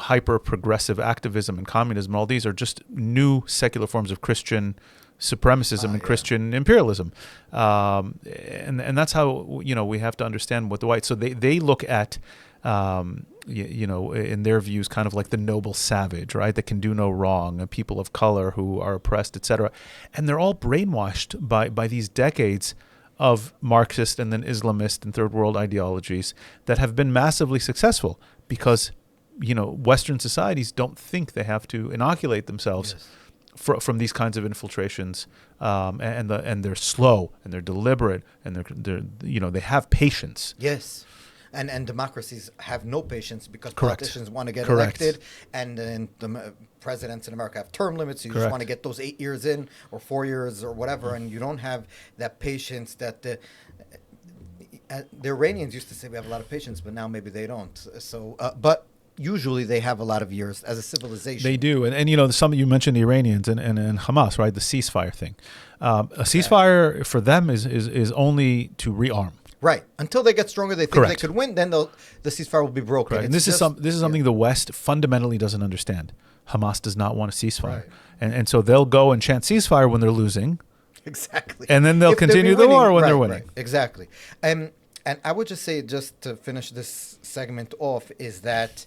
[SPEAKER 2] hyper progressive activism and communism, all these are just new secular forms of Christian supremacism and
[SPEAKER 1] yeah.
[SPEAKER 2] Christian imperialism, and that's how we have to understand what the white. So they look at in their views, kind of like the noble savage, right, that can do no wrong, and people of color who are oppressed, etc. And they're all brainwashed by these decades of Marxist and then Islamist and third world ideologies that have been massively successful because, Western societies don't think they have to inoculate themselves from these kinds of infiltrations, and they're slow and they're deliberate and they have patience.
[SPEAKER 1] Yes. And democracies have no patience because
[SPEAKER 2] Correct.
[SPEAKER 1] politicians want to get
[SPEAKER 2] Correct.
[SPEAKER 1] elected, and the presidents in America have term limits, so you just
[SPEAKER 2] Correct.
[SPEAKER 1] want to get those 8 years in or 4 years or whatever, and you don't have that patience that the Iranians used to say we have a lot of patience, but now maybe they don't. So, but usually they have a lot of years as a civilization.
[SPEAKER 2] They do, and some you mentioned the Iranians and Hamas, right? The ceasefire thing. A ceasefire for them is only to rearm.
[SPEAKER 1] Right. Until they get stronger, they think
[SPEAKER 2] Correct.
[SPEAKER 1] they could win, then the ceasefire will be broken.
[SPEAKER 2] Right. And this is something the West fundamentally doesn't understand. Hamas does not want a ceasefire.
[SPEAKER 1] Right.
[SPEAKER 2] And so they'll go and chant ceasefire when they're losing.
[SPEAKER 1] Exactly.
[SPEAKER 2] And then they'll continue the war when they're winning.
[SPEAKER 1] Right. Exactly. And I would just say, just to finish this segment off, is that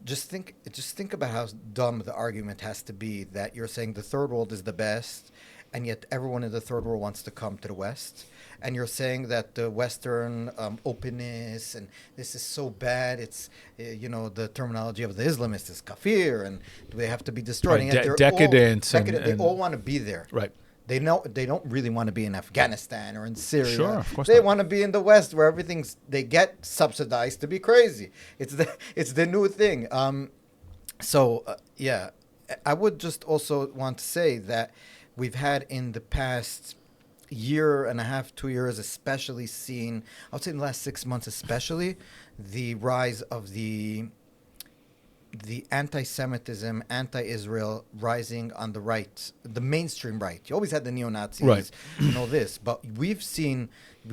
[SPEAKER 1] just think about how dumb the argument has to be that you're saying the third world is the best, and yet everyone in the third world wants to come to the West. And you're saying that the Western openness and this is so bad. It's the terminology of the Islamists is kafir, and they have to be destroyed.
[SPEAKER 2] Right.
[SPEAKER 1] And yet they're
[SPEAKER 2] Decadent.
[SPEAKER 1] they all want to be there.
[SPEAKER 2] Right.
[SPEAKER 1] They don't really want to be in Afghanistan or in Syria.
[SPEAKER 2] Sure, of course
[SPEAKER 1] they
[SPEAKER 2] not.
[SPEAKER 1] want to be in the West where they get subsidized to be crazy. It's the new thing. I would just also want to say that we've had in the past year and a half, 2 years, especially seen, I would say in the last 6 months especially, the rise of the anti-Semitism, anti-Israel rising on the right, the mainstream right. You always had the neo-Nazis
[SPEAKER 2] Right.
[SPEAKER 1] and all this, but we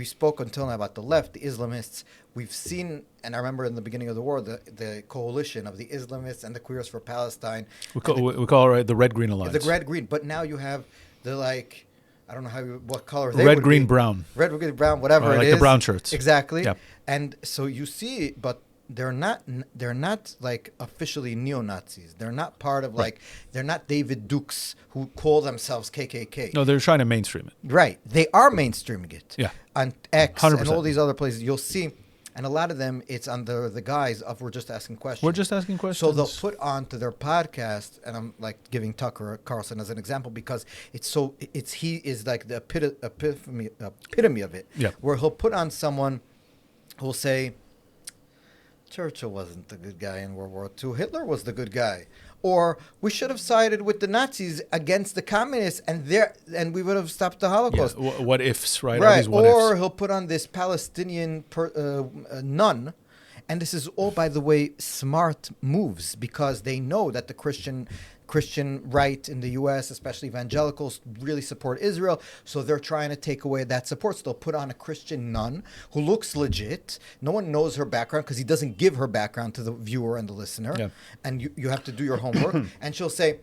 [SPEAKER 1] spoke until now about the left, the Islamists. We've seen, and I remember in the beginning of the war, the coalition of the Islamists and the Queers for Palestine.
[SPEAKER 2] We call it the Red-Green Alliance.
[SPEAKER 1] The red-green, but now you have the I don't know what color they
[SPEAKER 2] Red,
[SPEAKER 1] would
[SPEAKER 2] green,
[SPEAKER 1] be.
[SPEAKER 2] brown.
[SPEAKER 1] Red, green, brown, whatever it is.
[SPEAKER 2] Like the brown shirts.
[SPEAKER 1] Exactly.
[SPEAKER 2] Yeah.
[SPEAKER 1] And so you see, but they're not like officially neo-Nazis. They're not part of they're not David Dukes who call themselves KKK.
[SPEAKER 2] No, they're trying to mainstream it.
[SPEAKER 1] Right. They are mainstreaming it.
[SPEAKER 2] Yeah.
[SPEAKER 1] On X
[SPEAKER 2] 100%.
[SPEAKER 1] and all these other places, you'll see. And a lot of them, it's under the guise of we're just asking questions.
[SPEAKER 2] We're just asking questions.
[SPEAKER 1] So they'll put onto their podcast, and I'm giving Tucker Carlson as an example because he is like the epitome of it.
[SPEAKER 2] Yeah.
[SPEAKER 1] Where he'll put on someone who'll say, Churchill wasn't the good guy in World War II. Hitler was the good guy. Or we should have sided with the Nazis against the communists, and we would have stopped the Holocaust.
[SPEAKER 2] Yeah. What ifs, right? All
[SPEAKER 1] Right.
[SPEAKER 2] these what
[SPEAKER 1] Or
[SPEAKER 2] ifs.
[SPEAKER 1] he'll put on this Palestinian nun. And this is all, by the way, smart moves because they know that the Christian right in the U.S., especially evangelicals, really support Israel. So they're trying to take away that support. So they'll put on a Christian nun who looks legit. No one knows her background because he doesn't give her background to the viewer and the listener.
[SPEAKER 2] Yeah.
[SPEAKER 1] And you have to do your homework. And she'll say,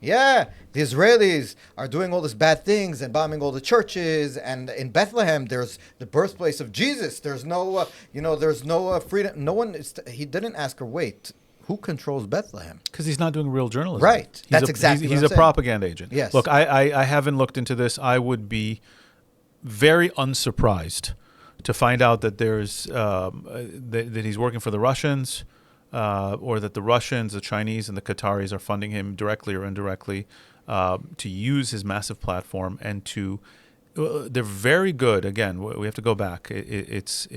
[SPEAKER 1] yeah, the Israelis are doing all these bad things and bombing all the churches. And in Bethlehem, there's the birthplace of Jesus. There's no, there's no freedom. No one, he didn't ask her, wait, who controls Bethlehem?
[SPEAKER 2] Because he's not doing real journalism.
[SPEAKER 1] Right. That's exactly what
[SPEAKER 2] He's
[SPEAKER 1] I'm
[SPEAKER 2] a
[SPEAKER 1] saying.
[SPEAKER 2] propaganda agent.
[SPEAKER 1] Yes.
[SPEAKER 2] Look, I haven't looked into this. I would be very unsurprised to find out that there's that he's working for the Russians, or that the Russians, the Chinese, and the Qataris are funding him directly or indirectly to use his massive platform and to. They're very good. Again, we have to go back. It's.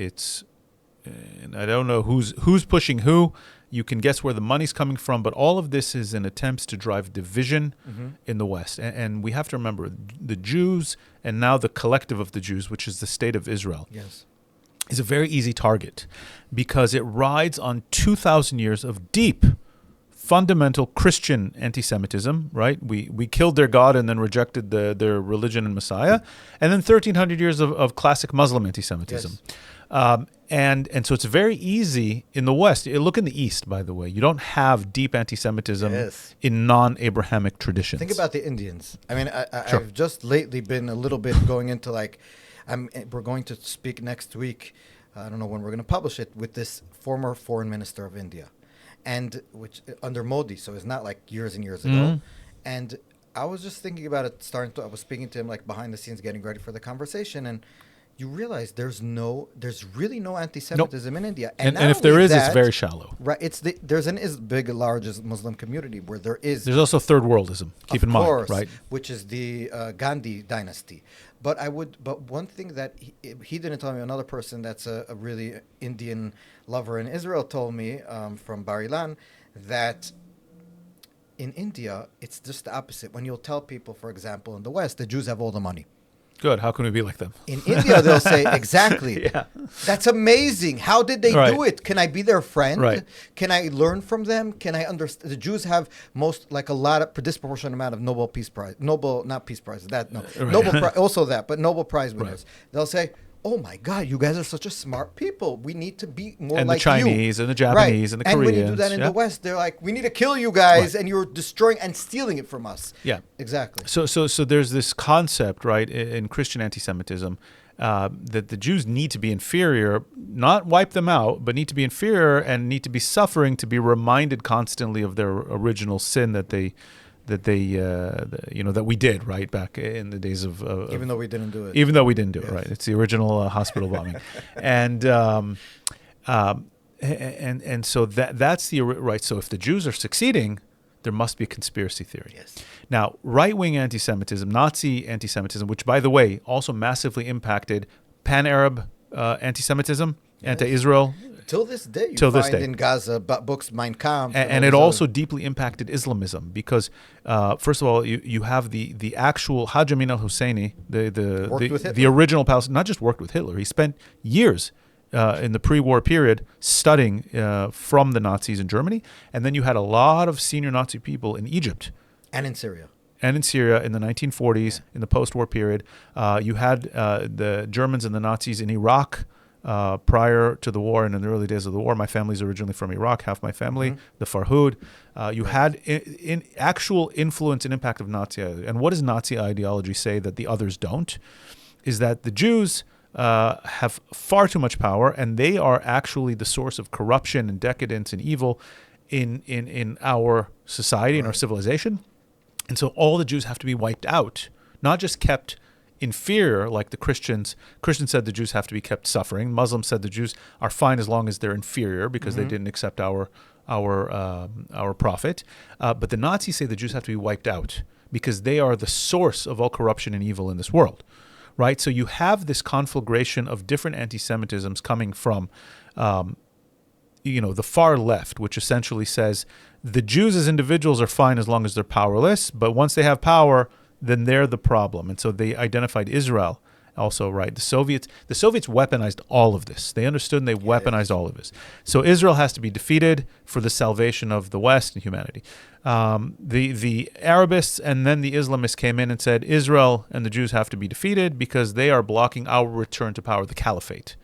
[SPEAKER 2] And I don't know who's pushing who. You can guess where the money's coming from, but all of this is in attempts to drive division in the West. And we have to remember the Jews and now the collective of the Jews, which is the state of Israel,
[SPEAKER 1] Yes.
[SPEAKER 2] is a very easy target because it rides on 2,000 years of deep, fundamental Christian anti-Semitism, right? We killed their God and then rejected their religion and Messiah. And then 1,300 years of classic Muslim anti-Semitism.
[SPEAKER 1] Yes.
[SPEAKER 2] And so it's very easy in the West. Look in the East, by the way. You don't have deep anti-Semitism
[SPEAKER 1] Yes.
[SPEAKER 2] in non-Abrahamic traditions.
[SPEAKER 1] Think about the Indians. I mean,
[SPEAKER 2] Sure.
[SPEAKER 1] I've just lately been a little bit going into like, we're going to speak next week. I don't know when we're going to publish it, with this former foreign minister of India, and which under Modi, so it's not like years and years ago. And I was just thinking about it. I was speaking to him like behind the scenes, getting ready for the conversation, and you realize there's really no anti-Semitism in India,
[SPEAKER 2] And
[SPEAKER 1] not
[SPEAKER 2] if there
[SPEAKER 1] only
[SPEAKER 2] is, it's
[SPEAKER 1] that,
[SPEAKER 2] very shallow.
[SPEAKER 1] right. There's an as big a large as Muslim community where there is.
[SPEAKER 2] There's also third worldism. Keep
[SPEAKER 1] Of
[SPEAKER 2] in
[SPEAKER 1] course,
[SPEAKER 2] mind, right?
[SPEAKER 1] which is the Gandhi dynasty. But one thing that he didn't tell me, another person that's a really Indian lover in Israel told me from Bar Ilan, that in India, it's just the opposite. When you'll tell people, for example, in the West, the Jews have all the money.
[SPEAKER 2] Good. How can we be like them?
[SPEAKER 1] In India, they'll say, exactly.
[SPEAKER 2] Yeah.
[SPEAKER 1] That's amazing. How did they
[SPEAKER 2] Right.
[SPEAKER 1] do it? Can I be their friend?
[SPEAKER 2] Right.
[SPEAKER 1] Can I learn from them? Can I understand? The Jews have a lot of disproportionate amount of Nobel Peace Prize. Not Peace Prize.
[SPEAKER 2] Right.
[SPEAKER 1] Also that, but Nobel Prize winners.
[SPEAKER 2] Right.
[SPEAKER 1] They'll say, "Oh my God, you guys are such a smart people. We need to be more
[SPEAKER 2] And
[SPEAKER 1] like
[SPEAKER 2] the Chinese
[SPEAKER 1] you."
[SPEAKER 2] and the Japanese and the
[SPEAKER 1] And
[SPEAKER 2] Koreans.
[SPEAKER 1] when you do that in
[SPEAKER 2] yeah.
[SPEAKER 1] the West, they're like, "We need to kill you guys,
[SPEAKER 2] Right.
[SPEAKER 1] and you're destroying and stealing it from us."
[SPEAKER 2] Yeah.
[SPEAKER 1] Exactly.
[SPEAKER 2] So there's this concept, right, in Christian anti-Semitism, that the Jews need to be inferior, not wipe them out, but need to be inferior and need to be suffering to be reminded constantly of their original sin that we did, right, back in the days of
[SPEAKER 1] Even though we didn't do it.
[SPEAKER 2] even though we didn't do it,
[SPEAKER 1] Yes.
[SPEAKER 2] right? It's the original hospital bombing, and so that's the right. So if the Jews are succeeding, there must be a conspiracy theory.
[SPEAKER 1] Yes.
[SPEAKER 2] Now, right-wing anti-Semitism, Nazi anti-Semitism, which, by the way, also massively impacted pan-Arab anti-Semitism, anti-Israel.
[SPEAKER 1] Till this day, you
[SPEAKER 2] Till this
[SPEAKER 1] find
[SPEAKER 2] day.
[SPEAKER 1] in Gaza books, Mein Kampf.
[SPEAKER 2] And
[SPEAKER 1] all
[SPEAKER 2] it
[SPEAKER 1] these
[SPEAKER 2] also
[SPEAKER 1] other-
[SPEAKER 2] deeply impacted Islamism because, first of all, you have the actual Hajj Amin al-Husseini,
[SPEAKER 1] Worked with
[SPEAKER 2] the
[SPEAKER 1] Hitler.
[SPEAKER 2] original Palestinian, not just worked with Hitler. He spent years in the pre-war period studying from the Nazis in Germany. And then you had a lot of senior Nazi people in Egypt
[SPEAKER 1] and in Syria.
[SPEAKER 2] and in Syria in the 1940s, in the post-war period. You had the Germans and the Nazis in Iraq prior to the war and in the early days of the war. My family's originally from Iraq, half my family, the Farhud. You had in actual influence and impact of Nazi ideology. And what does Nazi ideology say that the others don't? Is that the Jews have far too much power, and they are actually the source of corruption and decadence and evil in our society, in our civilization. And so all the Jews have to be wiped out, not just kept inferior like the Christians. Christians said the Jews have to be kept suffering. Muslims said the Jews are fine as long as they're inferior because they didn't accept our prophet. But the Nazis say the Jews have to be wiped out because they are the source of all corruption and evil in this world. Right? So you have this conflagration of different anti-Semitisms coming from the far left, which essentially says the Jews as individuals are fine as long as they're powerless, but once they have power, then they're the problem. And so they identified Israel also, right? The Soviets weaponized all of this. They understood and they weaponized all of this. So Israel has to be defeated for the salvation of the West and humanity. The Arabists and then the Islamists came in and said Israel and the Jews have to be defeated because they are blocking our return to power, the caliphate.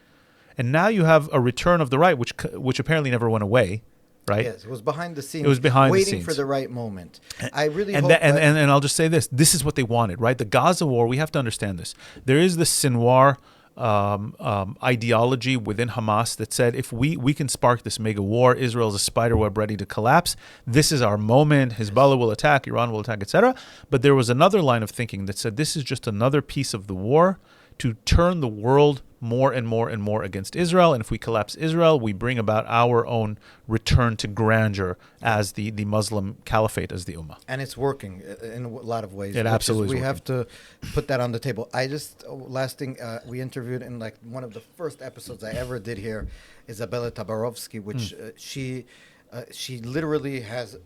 [SPEAKER 2] And now you have a return of the right, which apparently never went away, right?
[SPEAKER 1] Yes, it was behind the scenes.
[SPEAKER 2] It was behind the
[SPEAKER 1] waiting
[SPEAKER 2] scenes.
[SPEAKER 1] for the right moment. I really
[SPEAKER 2] And
[SPEAKER 1] hope
[SPEAKER 2] and I'll just say this: this is what they wanted, right? The Gaza war. We have to understand this. There is this Sinwar ideology within Hamas that said if we can spark this mega war, Israel is a spider web ready to collapse. This is our moment. Hezbollah will attack, Iran will attack, etc. But there was another line of thinking that said this is just another piece of the war to turn the world more and more and more against Israel. And if we collapse Israel, we bring about our own return to grandeur as the Muslim caliphate, as the Ummah.
[SPEAKER 1] and it's working in a lot of ways.
[SPEAKER 2] It absolutely is
[SPEAKER 1] We
[SPEAKER 2] working.
[SPEAKER 1] have to put that on the table. Last thing, we interviewed in like one of the first episodes I ever did here, Isabella Tabarovsky, which she literally has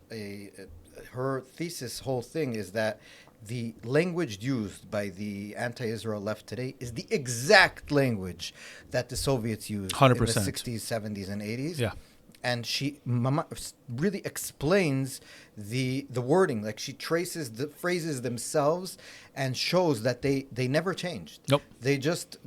[SPEAKER 1] her thesis whole thing is that the language used by the anti-Israel left today is the exact language that the Soviets used
[SPEAKER 2] 100%.
[SPEAKER 1] in the 60s, 70s, and 80s.
[SPEAKER 2] Yeah.
[SPEAKER 1] and she really explains the wording. Like, she traces the phrases themselves and shows that they never changed.
[SPEAKER 2] Nope.
[SPEAKER 1] They just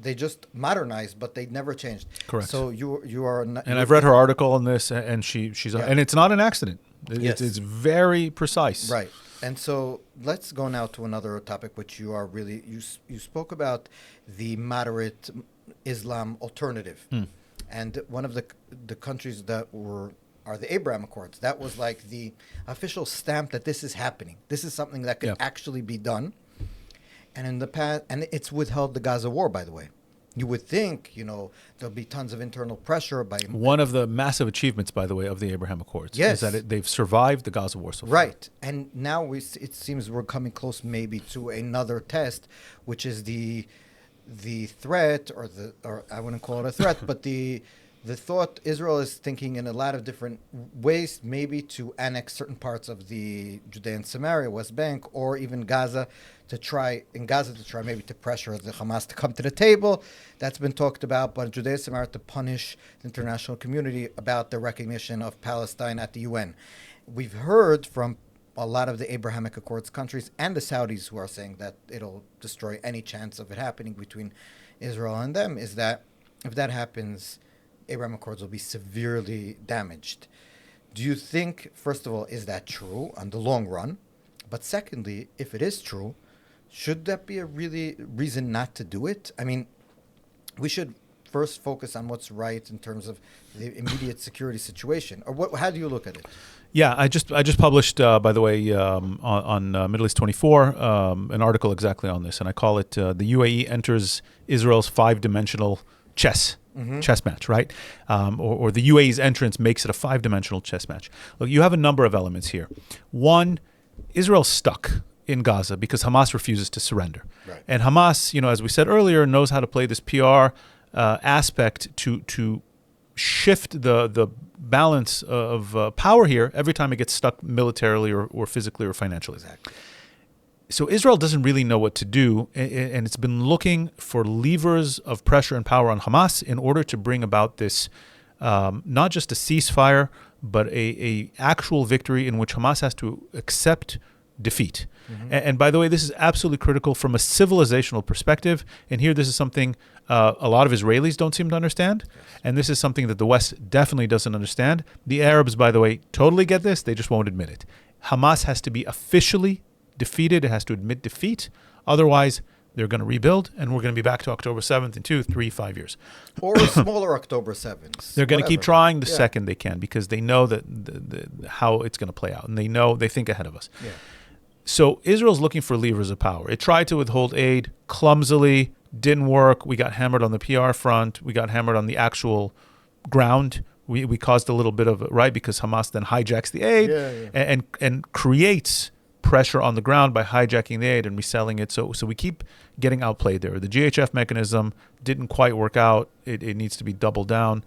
[SPEAKER 1] modernized, but they never changed.
[SPEAKER 2] Correct.
[SPEAKER 1] So you are not,
[SPEAKER 2] And I've read her article on this, and she's
[SPEAKER 1] Yeah.
[SPEAKER 2] and it's not an accident.
[SPEAKER 1] Yes.
[SPEAKER 2] It's very precise.
[SPEAKER 1] right. And so let's go now to another topic, which you are really you spoke about the moderate Islam alternative, and one of the countries that are the Abraham Accords. That was like the official stamp that this is happening. This is something that could actually be done. And in the past, and it's withheld the Gaza war, by the way. You would think, there'll be tons of internal pressure by
[SPEAKER 2] One of the massive achievements, by the way, of the Abraham Accords
[SPEAKER 1] Yes.
[SPEAKER 2] is that they've survived the Gaza war so far.
[SPEAKER 1] right. And now it seems we're coming close maybe to another test, which is the threat, or I wouldn't call it a threat, but the thought Israel is thinking in a lot of different ways, maybe to annex certain parts of the Judea and Samaria, West Bank, or even Gaza, to try maybe to pressure the Hamas to come to the table. That's been talked about, but Judea and Samaria to punish the international community about the recognition of Palestine at the UN. We've heard from a lot of the Abrahamic Accords countries and the Saudis who are saying that it'll destroy any chance of it happening between Israel and them, is that if that happens, Abraham Accords will be severely damaged. Do you think, first of all, is that true on the long run? But secondly, if it is true, should that be a really reason not to do it? I mean, we should first focus on what's right in terms of the immediate security situation. Or how do you look at it?
[SPEAKER 2] Yeah, I just published, by the way, on Middle East 24, an article exactly on this, and I call it "The UAE Enters Israel's Five-Dimensional Chess Match," right? Or the UAE's entrance makes it a five-dimensional chess match. Look, you have a number of elements here. One, Israel's stuck in Gaza because Hamas refuses to surrender,
[SPEAKER 1] Right.
[SPEAKER 2] and Hamas, as we said earlier, knows how to play this PR aspect to shift the balance of power here every time it gets stuck militarily or physically or financially.
[SPEAKER 1] Exactly.
[SPEAKER 2] So Israel doesn't really know what to do, and it's been looking for levers of pressure and power on Hamas in order to bring about this, not just a ceasefire, but a actual victory in which Hamas has to accept defeat. And by the way, this is absolutely critical from a civilizational perspective. And here, this is something a lot of Israelis don't seem to understand. Yes. And this is something that the West definitely doesn't understand. The Arabs, by the way, totally get this. They just won't admit it. Hamas has to be officially defeated. It has to admit defeat. Otherwise, they're going to rebuild, and we're going to be back to October 7th in 2, 3, 5 years.
[SPEAKER 1] Or a smaller October 7th.
[SPEAKER 2] They're going to keep trying the second they can, because they know that how it's going to play out, and they think ahead of us.
[SPEAKER 1] Yeah.
[SPEAKER 2] So Israel's looking for levers of power. It tried to withhold aid clumsily, didn't work. We got hammered on the PR front. We got hammered on the actual ground. We caused a little bit of it, right? Because Hamas then hijacks the aid and creates pressure on the ground by hijacking the aid and reselling it. So we keep getting outplayed there. The GHF mechanism didn't quite work out. It needs to be doubled down,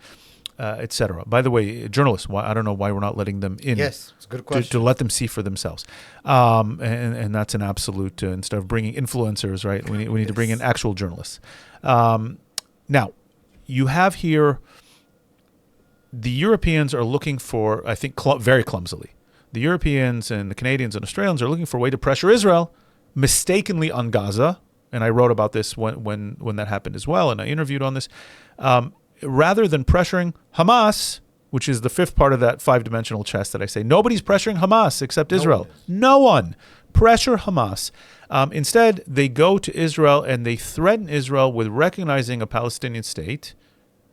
[SPEAKER 2] etc. By the way, journalists, I don't know why we're not letting them in.
[SPEAKER 1] Yes, it's a good question.
[SPEAKER 2] To let them see for themselves. And that's an absolute, instead of bringing influencers, right, we need to bring in actual journalists. Now, you have here, the Europeans are looking for, I think, very clumsily, the Europeans and the Canadians and Australians are looking for a way to pressure Israel, mistakenly on Gaza. And I wrote about this when that happened as well, and I interviewed on this. Rather than pressuring Hamas, which is the fifth part of that five-dimensional chess that I say, nobody's pressuring Hamas except Israel. No one. Pressure Hamas. Instead, they go to Israel and they threaten Israel with recognizing a Palestinian state.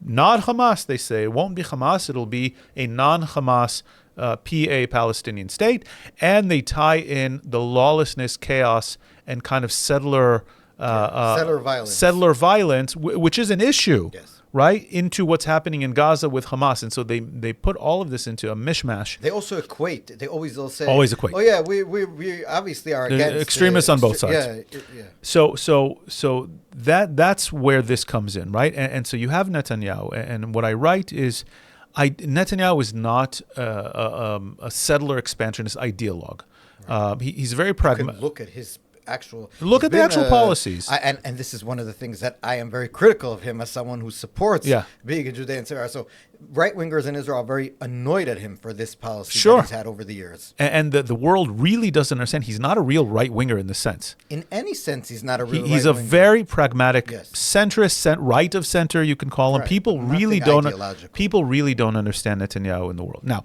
[SPEAKER 2] Not Hamas, they say. It won't be Hamas. It'll be a non-Hamas PA Palestinian state. And they tie in the lawlessness, chaos, and kind of settler violence, which is an issue. Yes. Right, into what's happening in Gaza with Hamas. And so they put all of this into a mishmash.
[SPEAKER 1] They also equate. They'll say.
[SPEAKER 2] Always equate.
[SPEAKER 1] Oh, yeah, we obviously are against.
[SPEAKER 2] Extremists on both sides.
[SPEAKER 1] Yeah.
[SPEAKER 2] So that's where this comes in, right? And so you have Netanyahu. And what I write is, Netanyahu is not a settler expansionist ideologue. Right. He's very pragmatic.
[SPEAKER 1] Look at his actual.
[SPEAKER 2] Look
[SPEAKER 1] he's
[SPEAKER 2] at the
[SPEAKER 1] been,
[SPEAKER 2] actual policies.
[SPEAKER 1] And this is one of the things that I am very critical of him as someone who supports
[SPEAKER 2] Yeah.
[SPEAKER 1] being a Judean Syria. So right wingers in Israel are very annoyed at him for this policy
[SPEAKER 2] Sure.
[SPEAKER 1] that he's had over the years.
[SPEAKER 2] And the world really doesn't understand. He's not a real right winger in this sense.
[SPEAKER 1] In any sense, he's not a real.
[SPEAKER 2] He's a
[SPEAKER 1] right-winger.
[SPEAKER 2] very pragmatic
[SPEAKER 1] Yes.
[SPEAKER 2] centrist, right of center, you can call him.
[SPEAKER 1] Right,
[SPEAKER 2] People
[SPEAKER 1] but
[SPEAKER 2] really
[SPEAKER 1] nothing
[SPEAKER 2] don't.
[SPEAKER 1] ideological.
[SPEAKER 2] People really don't understand Netanyahu in the world. Now,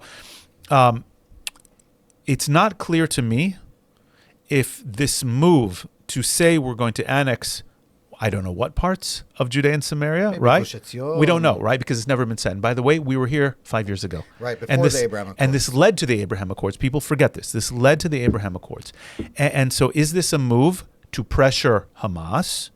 [SPEAKER 2] it's not clear to me if this move to say we're going to annex, I don't know what parts of Judea and Samaria,
[SPEAKER 1] Maybe
[SPEAKER 2] right?
[SPEAKER 1] Gush Etzion.
[SPEAKER 2] We don't know, right? Because it's never been said. And by the way, we were here 5 years ago.
[SPEAKER 1] Right, before
[SPEAKER 2] and this,
[SPEAKER 1] the Abraham Accords.
[SPEAKER 2] And this led to the Abraham Accords. People forget this. This led to the Abraham Accords. And so is this a move to pressure Hamas?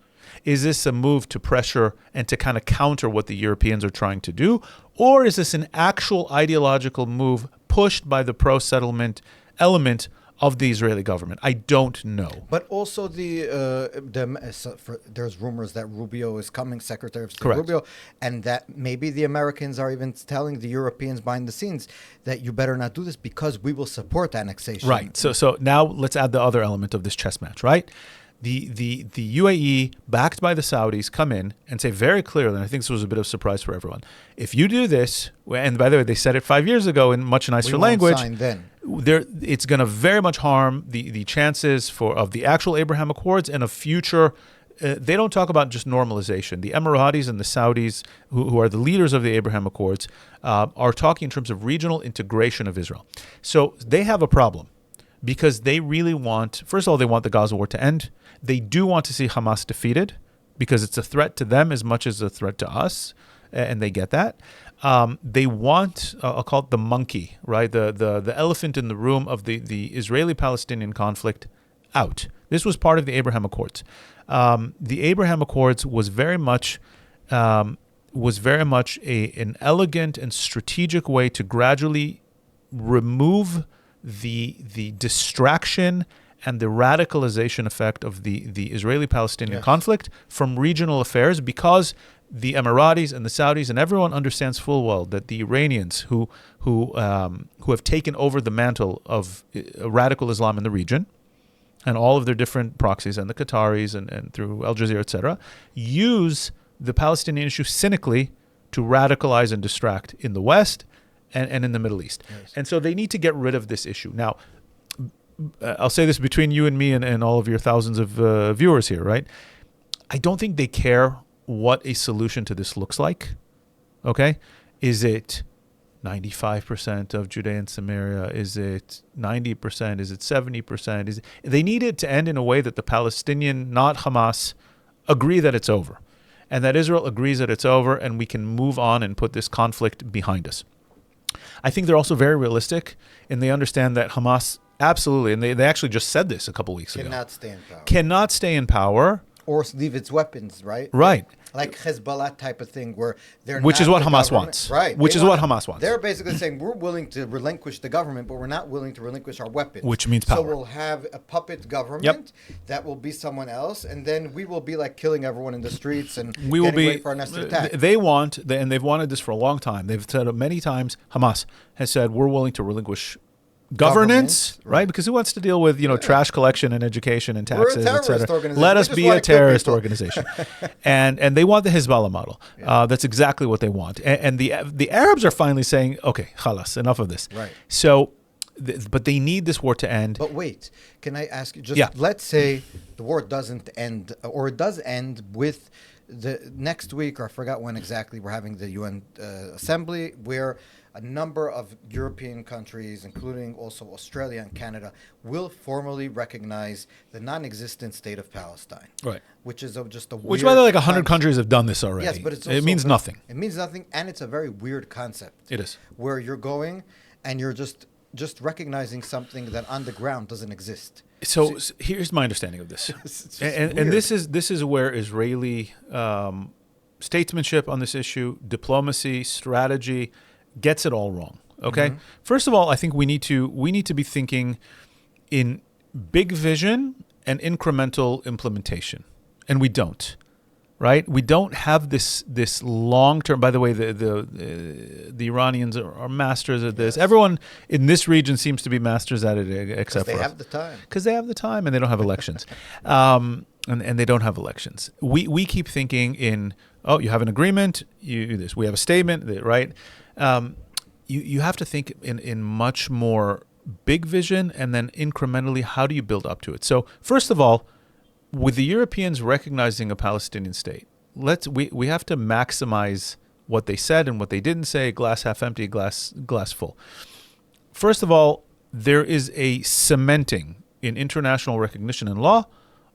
[SPEAKER 2] Is this a move to pressure and to kind of counter what the Europeans are trying to do? Or is this an actual ideological move pushed by the pro-settlement element of the Israeli government? I don't know.
[SPEAKER 1] But also there's rumors that Rubio is coming, Secretary of State
[SPEAKER 2] Correct.
[SPEAKER 1] Rubio, and that maybe the Americans are even telling the Europeans behind the scenes that you better not do this because we will support annexation.
[SPEAKER 2] Right. So now let's add the other element of this chess match, right? The UAE, backed by the Saudis, come in and say very clearly, and I think this was a bit of a surprise for everyone, if you do this, and by the way, they said it 5 years ago in much nicer
[SPEAKER 1] We won't
[SPEAKER 2] language,
[SPEAKER 1] sign then.
[SPEAKER 2] it's going to very much harm the chances of the actual Abraham Accords and of future. They don't talk about just normalization. The Emiratis and the Saudis, who are the leaders of the Abraham Accords, are talking in terms of regional integration of Israel. So they have a problem because they really want, first of all, they want the Gaza war to end. They do want to see Hamas defeated because it's a threat to them as much as a threat to us, and they get that. They want, I'll call it the monkey, right? The elephant in the room of the Israeli-Palestinian conflict out. This was part of the Abraham Accords. The Abraham Accords was very much an elegant and strategic way to gradually remove the distraction and the radicalization effect of the Israeli-Palestinian conflict from regional affairs, because the Emiratis and the Saudis and everyone understands full well that the Iranians who have taken over the mantle of radical Islam in the region, and all of their different proxies, and the Qataris and through Al Jazeera, etc., use the Palestinian issue cynically to radicalize and distract in the West and in the Middle East. Yes. And so they need to get rid of this issue. Now, I'll say this between you and me and all of your thousands of viewers here, right? I don't think they care what a solution to this looks like, okay? Is it 95% of Judea and Samaria? Is it 90%? Is it 70%? They need it to end in a way that the Palestinian, not Hamas, agree that it's over, and that Israel agrees that it's over, and we can move on and put this conflict behind us. I think they're also very realistic, and they understand that Hamas, absolutely, and they actually just said this a couple weeks ago.
[SPEAKER 1] Cannot stay in power.
[SPEAKER 2] Cannot stay in power.
[SPEAKER 1] Or leave its weapons, right?
[SPEAKER 2] Right.
[SPEAKER 1] Like Hezbollah type of thing where they're
[SPEAKER 2] Which
[SPEAKER 1] not
[SPEAKER 2] is what
[SPEAKER 1] the
[SPEAKER 2] Hamas
[SPEAKER 1] government.
[SPEAKER 2] wants.
[SPEAKER 1] Right.
[SPEAKER 2] Which is what Hamas wants.
[SPEAKER 1] They're basically saying we're willing to relinquish the government, but we're not willing to relinquish our weapons.
[SPEAKER 2] Which means power.
[SPEAKER 1] So we'll have a puppet government that will be someone else, and then we will be like killing everyone in the streets and
[SPEAKER 2] we will be
[SPEAKER 1] ready for our next attack.
[SPEAKER 2] They want, and they've wanted this for a long time. They've said it many times. Hamas has said we're willing to relinquish governance, right? Because who wants to deal with trash collection and education and taxes, etc. Let us be a terrorist organization, and they want the Hezbollah model. That's exactly what they want. And the Arabs are finally saying, okay, khalas, enough of this.
[SPEAKER 1] Right.
[SPEAKER 2] So, but they need this war to end.
[SPEAKER 1] But wait, can I ask you? Let's say the war doesn't end, or it does end with the next week, or I forgot when exactly. We're having the UN Assembly where a number of European countries, including also Australia and Canada, will formally recognize the non-existent state of Palestine.
[SPEAKER 2] Right.
[SPEAKER 1] Which is just a weird
[SPEAKER 2] Which, by the way, like 100 countries have done this already.
[SPEAKER 1] Yes, but
[SPEAKER 2] it means nothing.
[SPEAKER 1] It means nothing, and it's a very weird concept.
[SPEAKER 2] It is.
[SPEAKER 1] Where you're going and you're just recognizing something that on the ground doesn't exist.
[SPEAKER 2] So here's my understanding of this. and this is where Israeli statesmanship on this issue, diplomacy, strategy, gets it all wrong. Okay. Mm-hmm. First of all, I think we need to be thinking in big vision and incremental implementation, and we don't. right? We don't have this long term. By the way, the Iranians are masters at this.
[SPEAKER 1] Yes.
[SPEAKER 2] Everyone in this region seems to be masters at it, except
[SPEAKER 1] They
[SPEAKER 2] for us.
[SPEAKER 1] have the time.
[SPEAKER 2] Because they have the time and they don't have elections. And they don't have elections. We keep thinking in, oh, you have an agreement, you do this. We have a statement, right? You have to think in much more big vision, and then incrementally, how do you build up to it? So first of all, with the Europeans recognizing a Palestinian state, we have to maximize what they said and what they didn't say, glass half empty, glass full. First of all, there is a cementing in international recognition and law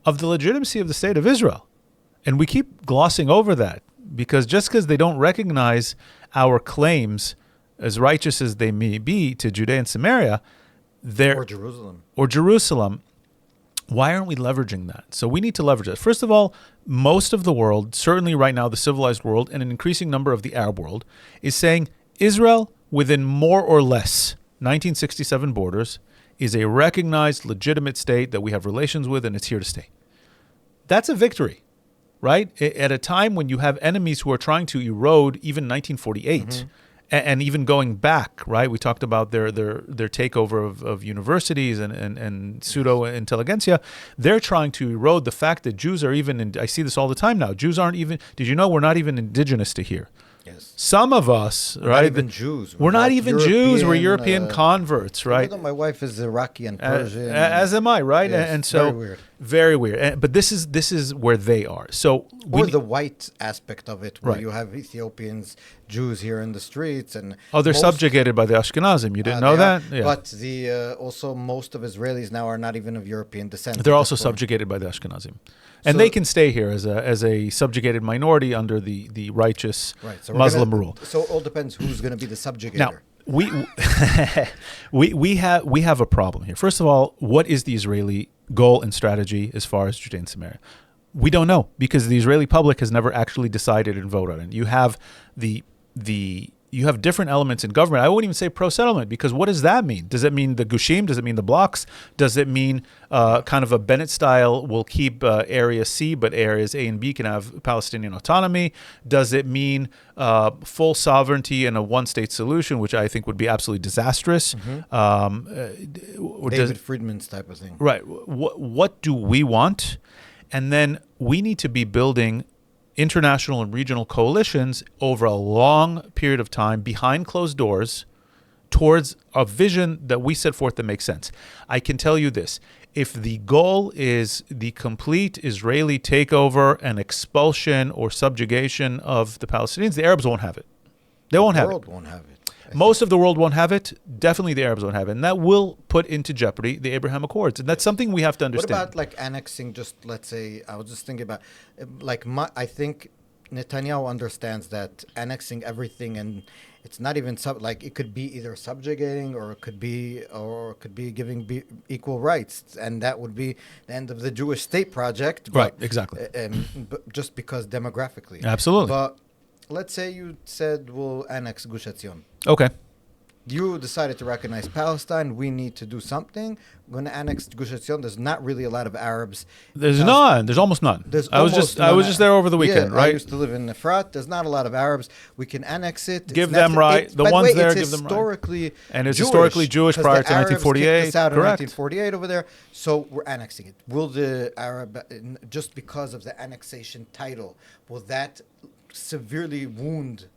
[SPEAKER 2] of the legitimacy of the state of Israel. And we keep glossing over that because just because they don't recognize our claims, as righteous as they may be, to Judea and Samaria,
[SPEAKER 1] Or Jerusalem.
[SPEAKER 2] Why aren't we leveraging that? So we need to leverage it. First of all, most of the world, certainly right now the civilized world and an increasing number of the Arab world, is saying Israel, within more or less 1967 borders, is a recognized, legitimate state that we have relations with, and it's here to stay. That's a victory, right? At a time when you have enemies who are trying to erode even 1948, and even going back, right? We talked about their takeover of universities and pseudo-intelligentsia. They're trying to erode the fact that Jews are even, I see this all the time now, Jews aren't even, did you know we're not even indigenous to here?
[SPEAKER 1] Yes.
[SPEAKER 2] Some of us,
[SPEAKER 1] We're
[SPEAKER 2] right?
[SPEAKER 1] not even Jews.
[SPEAKER 2] We're not even Jews. We're European converts, right?
[SPEAKER 1] Even though my wife is Iraqi and Persian.
[SPEAKER 2] As am I, right?
[SPEAKER 1] Yes,
[SPEAKER 2] and so
[SPEAKER 1] very weird.
[SPEAKER 2] Very weird. But this is where they are. So
[SPEAKER 1] Or the white aspect of it, where
[SPEAKER 2] Right.
[SPEAKER 1] you have Ethiopians, Jews here in the streets, and
[SPEAKER 2] they're subjugated by the Ashkenazim. You didn't know
[SPEAKER 1] they
[SPEAKER 2] that?
[SPEAKER 1] are.
[SPEAKER 2] Yeah.
[SPEAKER 1] But also most of Israelis now are not even of European descent.
[SPEAKER 2] They're
[SPEAKER 1] at
[SPEAKER 2] also
[SPEAKER 1] this point.
[SPEAKER 2] subjugated by the Ashkenazim, and
[SPEAKER 1] So-
[SPEAKER 2] they can stay here as a subjugated minority under the righteous
[SPEAKER 1] Right. So we're
[SPEAKER 2] Muslim
[SPEAKER 1] gonna-
[SPEAKER 2] rule.
[SPEAKER 1] So it all depends who's going to be the subjugator.
[SPEAKER 2] Now we have a problem here. First of all, what is the Israeli goal and strategy as far as Judea and Samaria? We don't know because the Israeli public has never actually decided and voted on it. You have you have different elements in government. I wouldn't even say pro-settlement because what does that mean? Does it mean the Gushim? Does it mean the blocks? Does it mean kind of a Bennett style, we'll keep area C, but areas A and B can have Palestinian autonomy? Does it mean full sovereignty and a one-state solution, which I think would be absolutely disastrous?
[SPEAKER 1] David Friedman's type of thing.
[SPEAKER 2] Right. What do we want? And then we need to be building international and regional coalitions over a long period of time behind closed doors towards a vision that we set forth that makes sense. I can tell you this. If the goal is the complete Israeli takeover and expulsion or subjugation of the Palestinians, the Arabs won't have it. They won't have it.
[SPEAKER 1] The world won't have it.
[SPEAKER 2] Most of the world won't have it. Definitely the Arabs won't have it. And that will put into jeopardy the Abraham Accords. And that's something we have to understand.
[SPEAKER 1] What about like annexing, just let's say, I was just thinking about, I think Netanyahu understands that annexing everything, and it's not even, it could be either subjugating or it could be giving equal rights. And that would be the end of the Jewish state project.
[SPEAKER 2] Right, exactly.
[SPEAKER 1] But just because demographically.
[SPEAKER 2] Absolutely.
[SPEAKER 1] But let's say you said we'll annex Gush Etzion.
[SPEAKER 2] Okay.
[SPEAKER 1] You decided to recognize Palestine. We need to do something. We're going to annex Gush Etzion. There's not really a lot of Arabs.
[SPEAKER 2] There's none. There's almost none.
[SPEAKER 1] I was
[SPEAKER 2] just there over the weekend, right?
[SPEAKER 1] I used to live in Efrat. There's not a lot of Arabs. We can annex it.
[SPEAKER 2] Give them right. The ones there, give them right.
[SPEAKER 1] Historically,
[SPEAKER 2] and it's historically Jewish prior to 1948.
[SPEAKER 1] Us out
[SPEAKER 2] correct.
[SPEAKER 1] In 1948 over there. So we're annexing it. Will the Arab, just because of the annexation title, will that severely wound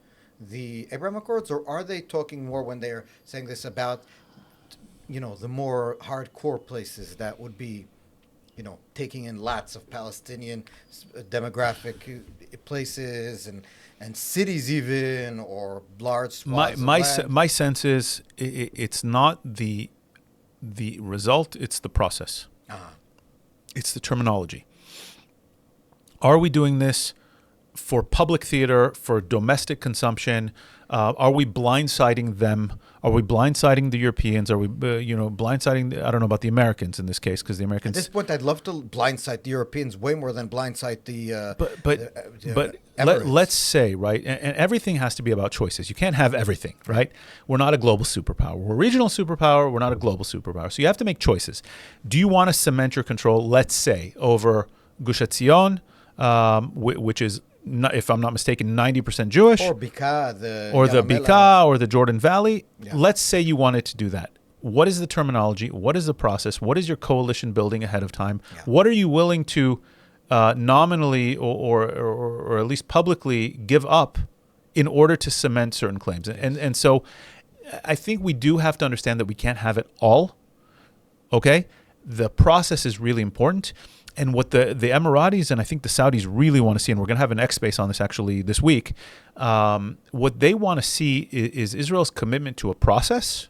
[SPEAKER 1] the Abraham Accords, or are they talking more when they're saying this about, the more hardcore places that would be, taking in lots of Palestinian demographic places and cities even, or large swaths of land?
[SPEAKER 2] My sense is it's not the result, it's the process. It's the terminology. Are we doing this for public theater, for domestic consumption? Are we blindsiding them? Are we blindsiding the Europeans? Are we, blindsiding? I don't know about the Americans in this case, because the Americans.
[SPEAKER 1] At this point, I'd love to blindside the Europeans way more than blindside the.
[SPEAKER 2] But let's say, right, and everything has to be about choices. You can't have everything, right? We're not a global superpower. We're a regional superpower. We're not a global superpower. So you have to make choices. Do you want to cement your control, let's say, over Gush Etzion, which is, if I'm not mistaken, 90% Jewish,
[SPEAKER 1] or Bika,
[SPEAKER 2] the Bika or the Jordan Valley.
[SPEAKER 1] Yeah.
[SPEAKER 2] Let's say you wanted to do that. What is the terminology? What is the process? What is your coalition building ahead of time?
[SPEAKER 1] Yeah.
[SPEAKER 2] What are you willing to nominally or at least publicly give up in order to cement certain claims? And so I think we do have to understand that we can't have it all. Okay? The process is really important. And what the Emiratis and I think the Saudis really want to see, and we're going to have an X-Space on this actually this week, what they want to see is Israel's commitment to a process,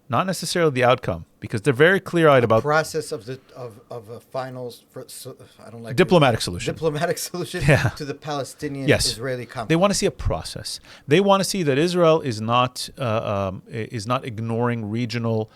[SPEAKER 2] not necessarily the outcome, because they're very clear-eyed about
[SPEAKER 1] process of a finals. I don't like
[SPEAKER 2] diplomatic solution.
[SPEAKER 1] Diplomatic solution
[SPEAKER 2] Yeah.
[SPEAKER 1] to the Palestinian-Israeli conflict.
[SPEAKER 2] They want to see a process. They want to see that Israel is not ignoring regional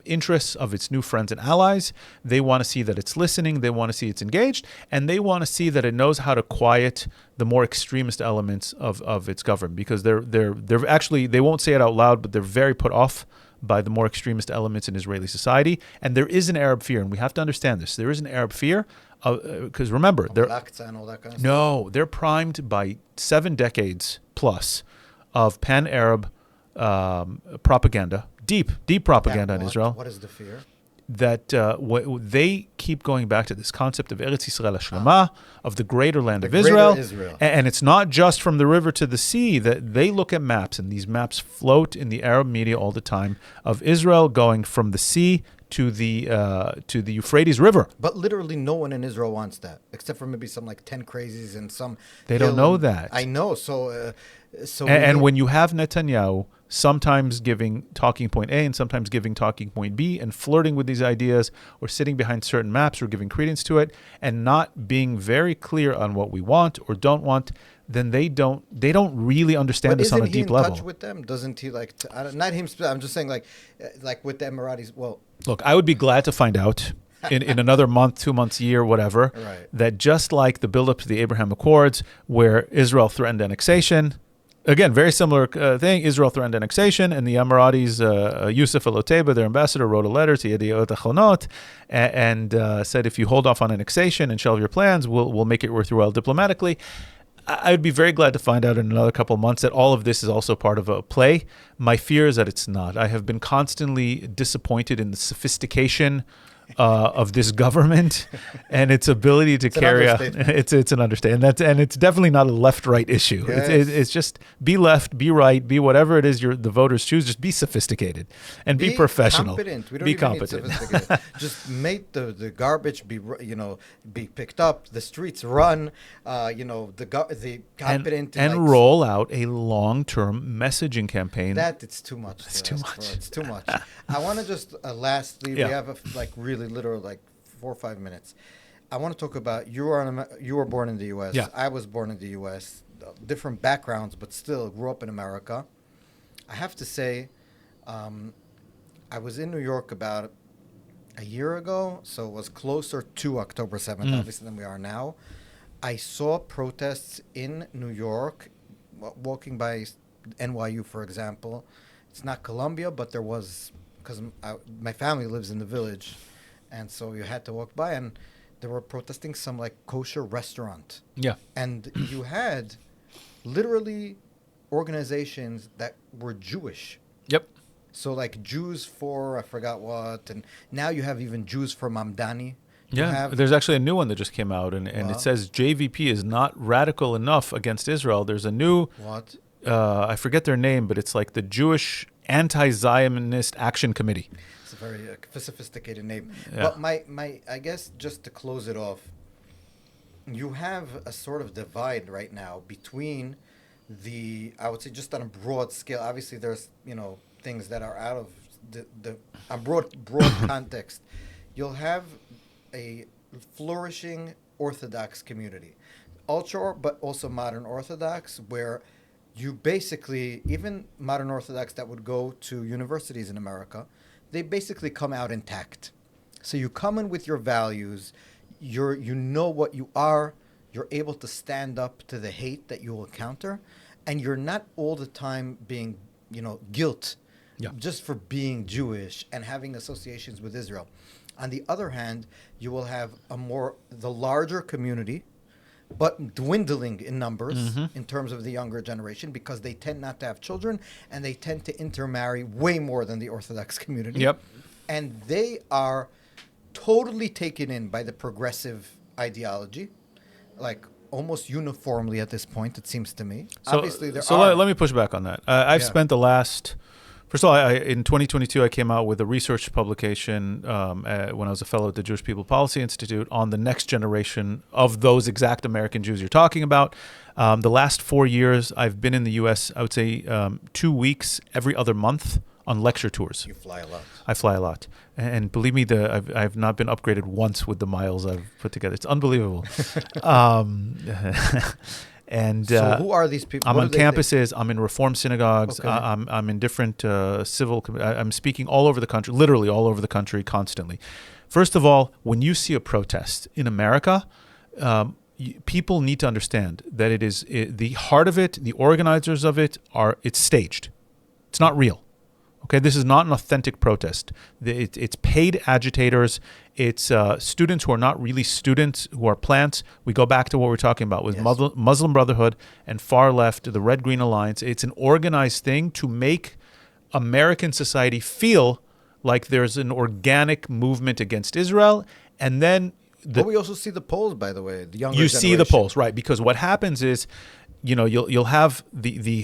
[SPEAKER 2] interests of its new friends and allies. They want to see that it's listening. They want to see it's engaged, and they want to see that it knows how to quiet the more extremist elements of its government, because they're actually, they won't say it out loud, but they're very put off by the more extremist elements in Israeli society. And there is an Arab fear, and we have to understand this. There is an Arab fear, because remember,
[SPEAKER 1] Al-Aqsa and all that kind of stuff.
[SPEAKER 2] no, they're primed by 7 decades plus of pan-Arab propaganda, deep propaganda in Israel.
[SPEAKER 1] What is the fear?
[SPEAKER 2] That they keep going back to this concept of Eretz Yisrael Hashlama, of the greater land of Israel. And it's not just from the river to the sea. That they look at maps, and these maps float in the Arab media all the time, of Israel going from the sea to the Euphrates River.
[SPEAKER 1] But literally no one in Israel wants that, except for maybe some like 10 crazies and some...
[SPEAKER 2] They don't know that.
[SPEAKER 1] I know, so
[SPEAKER 2] when you have Netanyahu sometimes giving talking point A and sometimes giving talking point B, and flirting with these ideas, or sitting behind certain maps or giving credence to it, and not being very clear on what we want or don't want, then they don't really understand this on a deep level.
[SPEAKER 1] Isn't he in touch with them? Doesn't he not him? I'm just saying like with the Emiratis. Well,
[SPEAKER 2] look, I would be glad to find out in another month, 2 months, year, whatever,
[SPEAKER 1] right, that
[SPEAKER 2] just like the buildup to the Abraham Accords, where Israel threatened annexation. Again, very similar thing. Israel threatened annexation, and the Emiratis, Youssef Al-Otaiba, their ambassador, wrote a letter to Yediot Achronot and said, if you hold off on annexation and shelve your plans, we'll make it worth your while diplomatically. I would be very glad to find out in another couple of months that all of this is also part of a play. My fear is that it's not. I have been constantly disappointed in the sophistication of this government and its ability to carry out. It's an understatement. And it's definitely not a left-right issue. Yes. It's just be left, be right, be whatever it is the voters choose. Just be sophisticated and be professional.
[SPEAKER 1] Competent. We don't
[SPEAKER 2] be
[SPEAKER 1] even
[SPEAKER 2] competent.
[SPEAKER 1] Need sophisticated. Just make the garbage be picked up, the streets run, the competent
[SPEAKER 2] and roll out a long-term messaging campaign.
[SPEAKER 1] It's too much.
[SPEAKER 2] It's too much.
[SPEAKER 1] It's too much. I want to just lastly, we have really literal 4 or 5 minutes. I want to talk about you were born in the U.S.
[SPEAKER 2] Yeah.
[SPEAKER 1] I was born in the U.S. Different backgrounds, but still grew up in America. I have to say, I was in New York about a year ago, so it was closer to October 7th, obviously, than we are now. I saw protests in New York, walking by NYU, for example. It's not Columbia, but there was, because my family lives in the Village, and so you had to walk by, and they were protesting some kosher restaurant.
[SPEAKER 2] Yeah.
[SPEAKER 1] And you had literally organizations that were Jewish.
[SPEAKER 2] Yep.
[SPEAKER 1] So Jews for I forgot what, and now you have even Jews for Mamdani.
[SPEAKER 2] There's actually a new one that just came out, and it says JVP is not radical enough against Israel. There's a new I forget their name, but it's the Jewish Anti-Zionist Action Committee.
[SPEAKER 1] It's a very sophisticated name.
[SPEAKER 2] Yeah.
[SPEAKER 1] But my I guess just to close it off, you have a sort of divide right now between I would say just on a broad scale. Obviously, there's things that are out of a broad context. You'll have a flourishing Orthodox community, ultra, but also modern Orthodox, where you basically, even modern Orthodox that would go to universities in America, they basically come out intact. So you come in with your values, you know what you are, you're able to stand up to the hate that you will encounter, and you're not all the time being, guilt just for being Jewish and having associations with Israel. On the other hand, you will have the larger community but dwindling in numbers in terms of the younger generation because they tend not to have children and they tend to intermarry way more than the Orthodox community.
[SPEAKER 2] Yep.
[SPEAKER 1] And they are totally taken in by the progressive ideology, like almost uniformly at this point, it seems to me.
[SPEAKER 2] So,
[SPEAKER 1] Obviously, there
[SPEAKER 2] so
[SPEAKER 1] are.
[SPEAKER 2] let me push back on that. I've
[SPEAKER 1] Yeah.
[SPEAKER 2] spent the last. First of all, in 2022, I came out with a research publication when I was a fellow at the Jewish People Policy Institute on the next generation of those exact American Jews you're talking about. The last 4 years, I've been in the U.S., I would say 2 weeks every other month on lecture tours.
[SPEAKER 1] You fly a lot.
[SPEAKER 2] I fly a lot. And believe me, I've not been upgraded once with the miles I've put together. It's unbelievable. And
[SPEAKER 1] So who are these people?
[SPEAKER 2] I'm
[SPEAKER 1] What
[SPEAKER 2] on
[SPEAKER 1] do they think?
[SPEAKER 2] campuses. I'm in Reform synagogues.
[SPEAKER 1] Okay.
[SPEAKER 2] I'm in different I'm speaking all over the country, literally all over the country, constantly. First of all, when you see a protest in America, people need to understand that the heart of it, the organizers of it it's staged. It's not real. Okay, this is not an authentic protest. It's paid agitators. It's students who are not really students, who are plants. We go back to what we're talking about with
[SPEAKER 1] Yes.
[SPEAKER 2] Muslim Brotherhood and far left, the Red Green Alliance. It's an organized thing to make American society feel like there's an organic movement against Israel. And then
[SPEAKER 1] But we also see the polls, by the way. The younger
[SPEAKER 2] you see the
[SPEAKER 1] generation.
[SPEAKER 2] polls, right? Because what happens is, you'll have the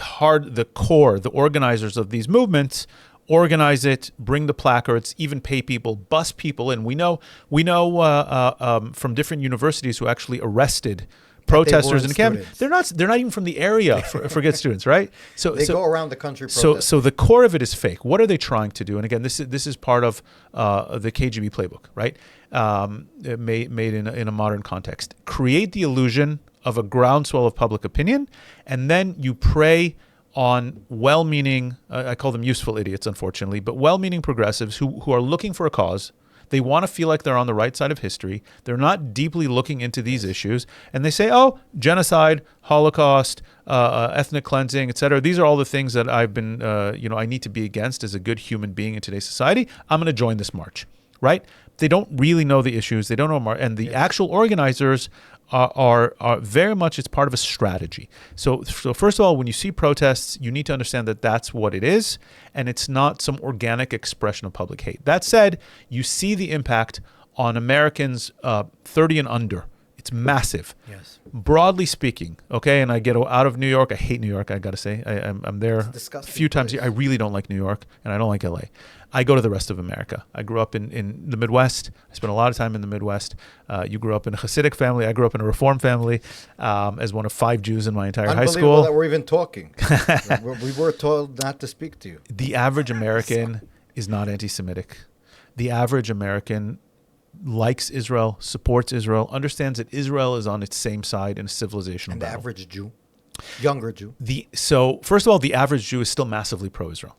[SPEAKER 2] core, the organizers of these movements organize it, bring the placards, even pay people, bus people, and we know from different universities who actually arrested protesters in the camp.
[SPEAKER 1] students.
[SPEAKER 2] They're not even from the area. Forget students, right? So
[SPEAKER 1] They go around the country
[SPEAKER 2] So
[SPEAKER 1] protesting.
[SPEAKER 2] the core of it is fake. What are they trying to do? And again, this is part of the KGB playbook, right? Made in a modern context. Create the illusion of a groundswell of public opinion, and then you prey on well-meaning, I call them useful idiots, unfortunately, but well-meaning progressives who are looking for a cause. They want to feel like they're on the right side of history. They're not deeply looking into these issues. And they say, oh, genocide, Holocaust, ethnic cleansing, etc. These are all the things that I've been, I need to be against as a good human being in today's society. I'm going to join this march, right? They don't really know the issues. They don't know. And the actual organizers are very much, it's part of a strategy. So first of all, when you see protests, you need to understand that that's what it is, and it's not some organic expression of public hate. That said, you see the impact on Americans 30 and under. It's massive.
[SPEAKER 1] Yes.
[SPEAKER 2] Broadly speaking, okay, and I get out of New York. I hate New York, I got to say. I'm there a
[SPEAKER 1] disgusting
[SPEAKER 2] few times a
[SPEAKER 1] place.
[SPEAKER 2] year. I really don't like New York, and I don't like LA. I go to the rest of America. I grew up in the Midwest. I spent a lot of time in the Midwest. You grew up in a Hasidic family. I grew up in a Reform family as one of 5 Jews in my entire high
[SPEAKER 1] Unbelievable
[SPEAKER 2] school.
[SPEAKER 1] that we're even talking. We were told not to speak to you.
[SPEAKER 2] The average American is not anti-Semitic. The average American likes Israel, supports Israel, understands that Israel is on its same side in a civilizational
[SPEAKER 1] And the
[SPEAKER 2] battle.
[SPEAKER 1] average Jew, younger Jew,
[SPEAKER 2] So first of all, the average Jew is still massively pro-Israel.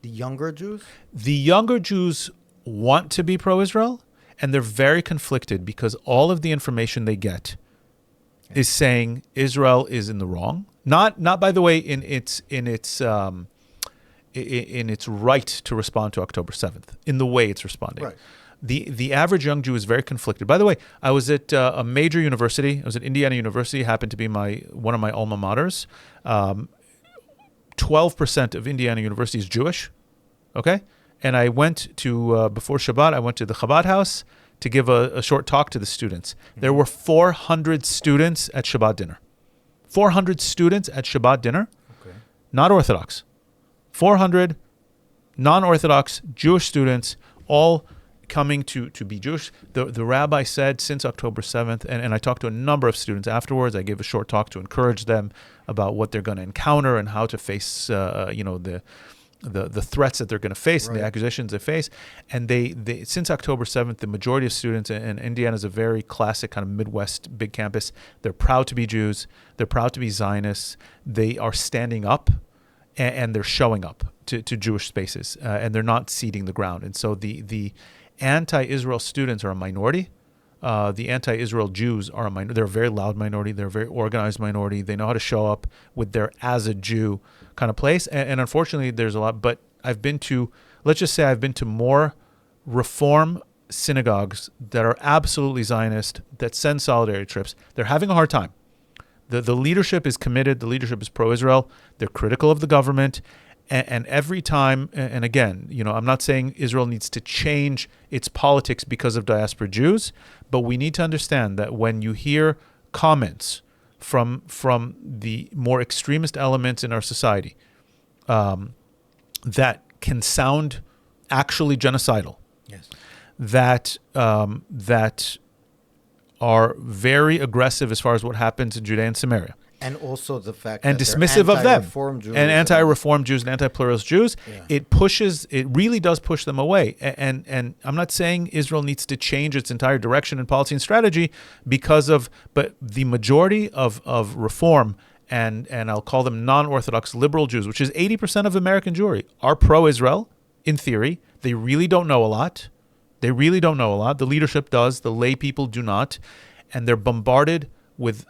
[SPEAKER 1] the younger Jews.
[SPEAKER 2] The younger Jews want to be pro-Israel, and they're very conflicted because all of the information they get is saying Israel is in the wrong. Not by the way in its right to respond to October 7th, in the way it's responding.
[SPEAKER 1] Right.
[SPEAKER 2] The average young Jew is very conflicted. By the way, I was at a major university. I was at Indiana University, happened to be one of my alma maters. 12% of Indiana University is Jewish, okay? And I went to, before Shabbat, I went to the Chabad house to give a short talk to the students. There were 400 students at Shabbat dinner. 400 students at Shabbat dinner,
[SPEAKER 1] Okay.
[SPEAKER 2] not Orthodox. 400 non-Orthodox Jewish students, all coming to be Jewish. The rabbi said since October 7th, and I talked to a number of students afterwards. I gave a short talk to encourage them about what they're going to encounter and how to face, the threats that they're going to face and the
[SPEAKER 1] Right.
[SPEAKER 2] accusations they face. And they since October 7th, the majority of students, and Indiana is a very classic kind of Midwest big campus, they're proud to be Jews. They're proud to be Zionists. They are standing up and they're showing up to Jewish spaces, and they're not ceding the ground. And so the anti-Israel students are a minority. The anti-Israel Jews are a minority. They're a very loud minority. They're a very organized minority. They know how to show up with their as a Jew kind of place. And unfortunately, there's a lot. But let's just say I've been to more Reform synagogues that are absolutely Zionist, that send solidarity trips. They're having a hard time. The leadership is committed. The leadership is pro-Israel. They're critical of the government. And every time, and again, I'm not saying Israel needs to change its politics because of diaspora Jews, but we need to understand that when you hear comments from the more extremist elements in our society that can sound actually genocidal,
[SPEAKER 1] Yes.
[SPEAKER 2] that are very aggressive as far as what happens in Judea and Samaria,
[SPEAKER 1] And also the fact
[SPEAKER 2] and
[SPEAKER 1] that they're
[SPEAKER 2] dismissive of them,
[SPEAKER 1] anti-reform Jews
[SPEAKER 2] and anti-reform Jews and anti-pluralist Jews,
[SPEAKER 1] Yeah.
[SPEAKER 2] it really does push them away. And I'm not saying Israel needs to change its entire direction and policy and strategy but the majority of reform and I'll call them non-Orthodox liberal Jews, which is 80% of American Jewry, are pro-Israel in theory. They really don't know a lot. The leadership does. The lay people do not. And they're bombarded with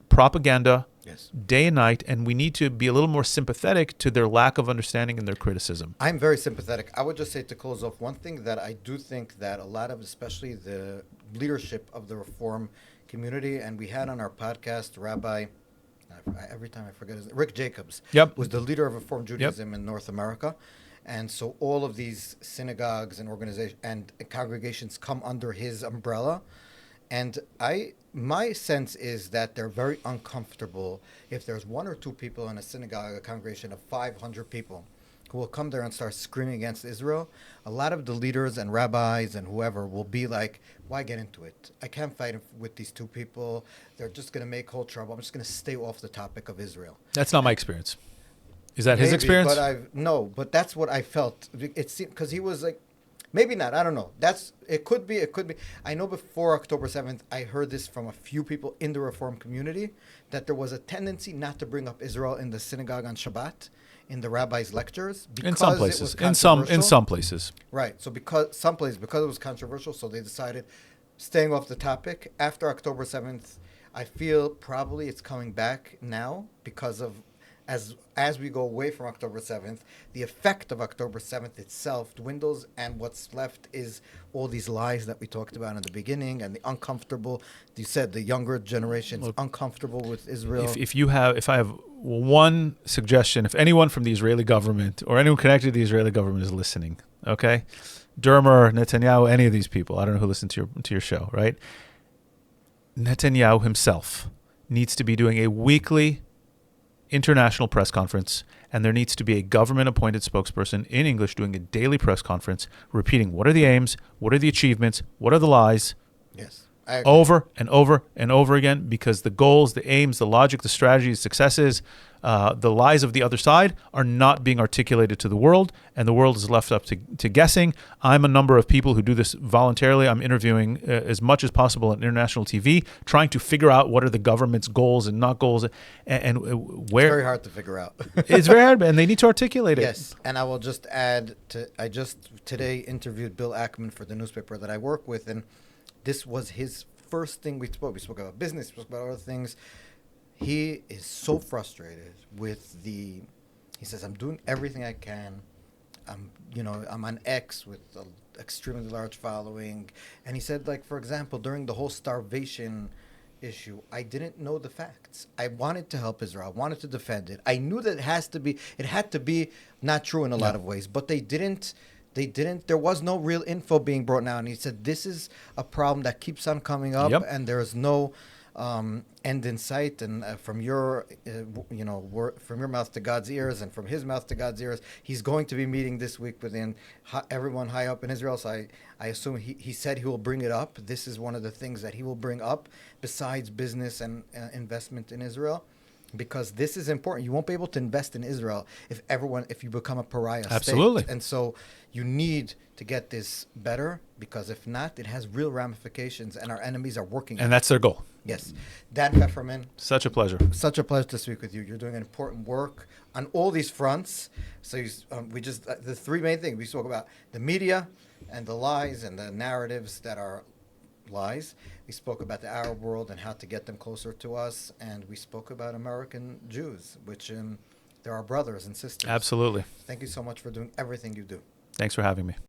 [SPEAKER 2] propaganda
[SPEAKER 1] Yes.
[SPEAKER 2] day and night, and we need to be a little more sympathetic to their lack of understanding and their criticism.
[SPEAKER 1] I'm very sympathetic. I would just say, to close off, one thing that I do think that a lot of, especially the leadership of the reform community, and we had on our podcast Rabbi, every time I forget his name, Rick Jacobs,
[SPEAKER 2] Yep.
[SPEAKER 1] was the leader of Reform Judaism in North America. And so all of these synagogues and organizations and congregations come under his umbrella. And my sense is that they're very uncomfortable if there's one or two people in a synagogue, a congregation of 500 people, who will come there and start screaming against Israel. A lot of the leaders and rabbis and whoever will be like, why get into it? I can't fight with these two people. They're just going to make whole trouble. I'm just going to stay off the topic of Israel.
[SPEAKER 2] That's not my experience. Is that his
[SPEAKER 1] Maybe,
[SPEAKER 2] experience?
[SPEAKER 1] But that's what I felt. It seemed, because he was like, maybe not. I don't know. It could be. I know before October 7th, I heard this from a few people in the Reform community, that there was a tendency not to bring up Israel in the synagogue on Shabbat, in the rabbis' lectures, because
[SPEAKER 2] in some places.
[SPEAKER 1] it was
[SPEAKER 2] In some places.
[SPEAKER 1] Right. So because it was controversial, so they decided staying off the topic. After October 7th, I feel probably it's coming back now because of as we go away from October 7th, the effect of October 7th itself dwindles, and what's left is all these lies that we talked about in the beginning, and the uncomfortable. You said the younger generation's uncomfortable with Israel.
[SPEAKER 2] If I have one suggestion, if anyone from the Israeli government or anyone connected to the Israeli government is listening, okay, Dermer, Netanyahu, any of these people, I don't know who listened to your show, right? Netanyahu himself needs to be doing a weekly international press conference, and there needs to be a government-appointed spokesperson in English doing a daily press conference, repeating what are the aims, what are the achievements, what are the lies,
[SPEAKER 1] Yes, I agree.
[SPEAKER 2] over and over and over again, because the goals, the aims, the logic, the strategies, successes, the lies of the other side are not being articulated to the world, and the world is left up to guessing. I'm a number of people who do this voluntarily. I'm interviewing as much as possible on international TV, trying to figure out what are the government's goals and not goals, and where.
[SPEAKER 1] It's very hard to figure out.
[SPEAKER 2] It's very hard, and they need to articulate it.
[SPEAKER 1] Yes, and I will just add, I just today interviewed Bill Ackman for the newspaper that I work with, and this was his first thing we spoke. We spoke about business, we spoke about other things. He is so frustrated with he says, I'm doing everything I can. I'm on X with an extremely large following. And he said, like, for example, during the whole starvation issue, I didn't know the facts. I wanted to help Israel. I wanted to defend it. I knew that it had to be not true in a lot of ways, but they didn't, there was no real info being brought out. And he said, this is a problem that keeps on coming up, and there's no end in sight. And from your, from your mouth to God's ears, and from his mouth to God's ears, he's going to be meeting this week with everyone high up in Israel. So I assume he said he will bring it up. This is one of the things that he will bring up besides business and investment in Israel. Because this is important. You won't be able to invest in Israel if you become a pariah
[SPEAKER 2] Absolutely.
[SPEAKER 1] state. And so you need to get this better, because if not, it has real ramifications, and our enemies are working.
[SPEAKER 2] And that's their goal.
[SPEAKER 1] Yes. Dan Feferman.
[SPEAKER 2] Such a pleasure.
[SPEAKER 1] Such a pleasure to speak with you. You're doing an important work on all these fronts. So the three main things we spoke about: the media and the lies and the narratives that are lies. We spoke about the Arab world and how to get them closer to us, and we spoke about American Jews, which they're our brothers and sisters.
[SPEAKER 2] Absolutely.
[SPEAKER 1] Thank you so much for doing everything you do.
[SPEAKER 2] Thanks for having me.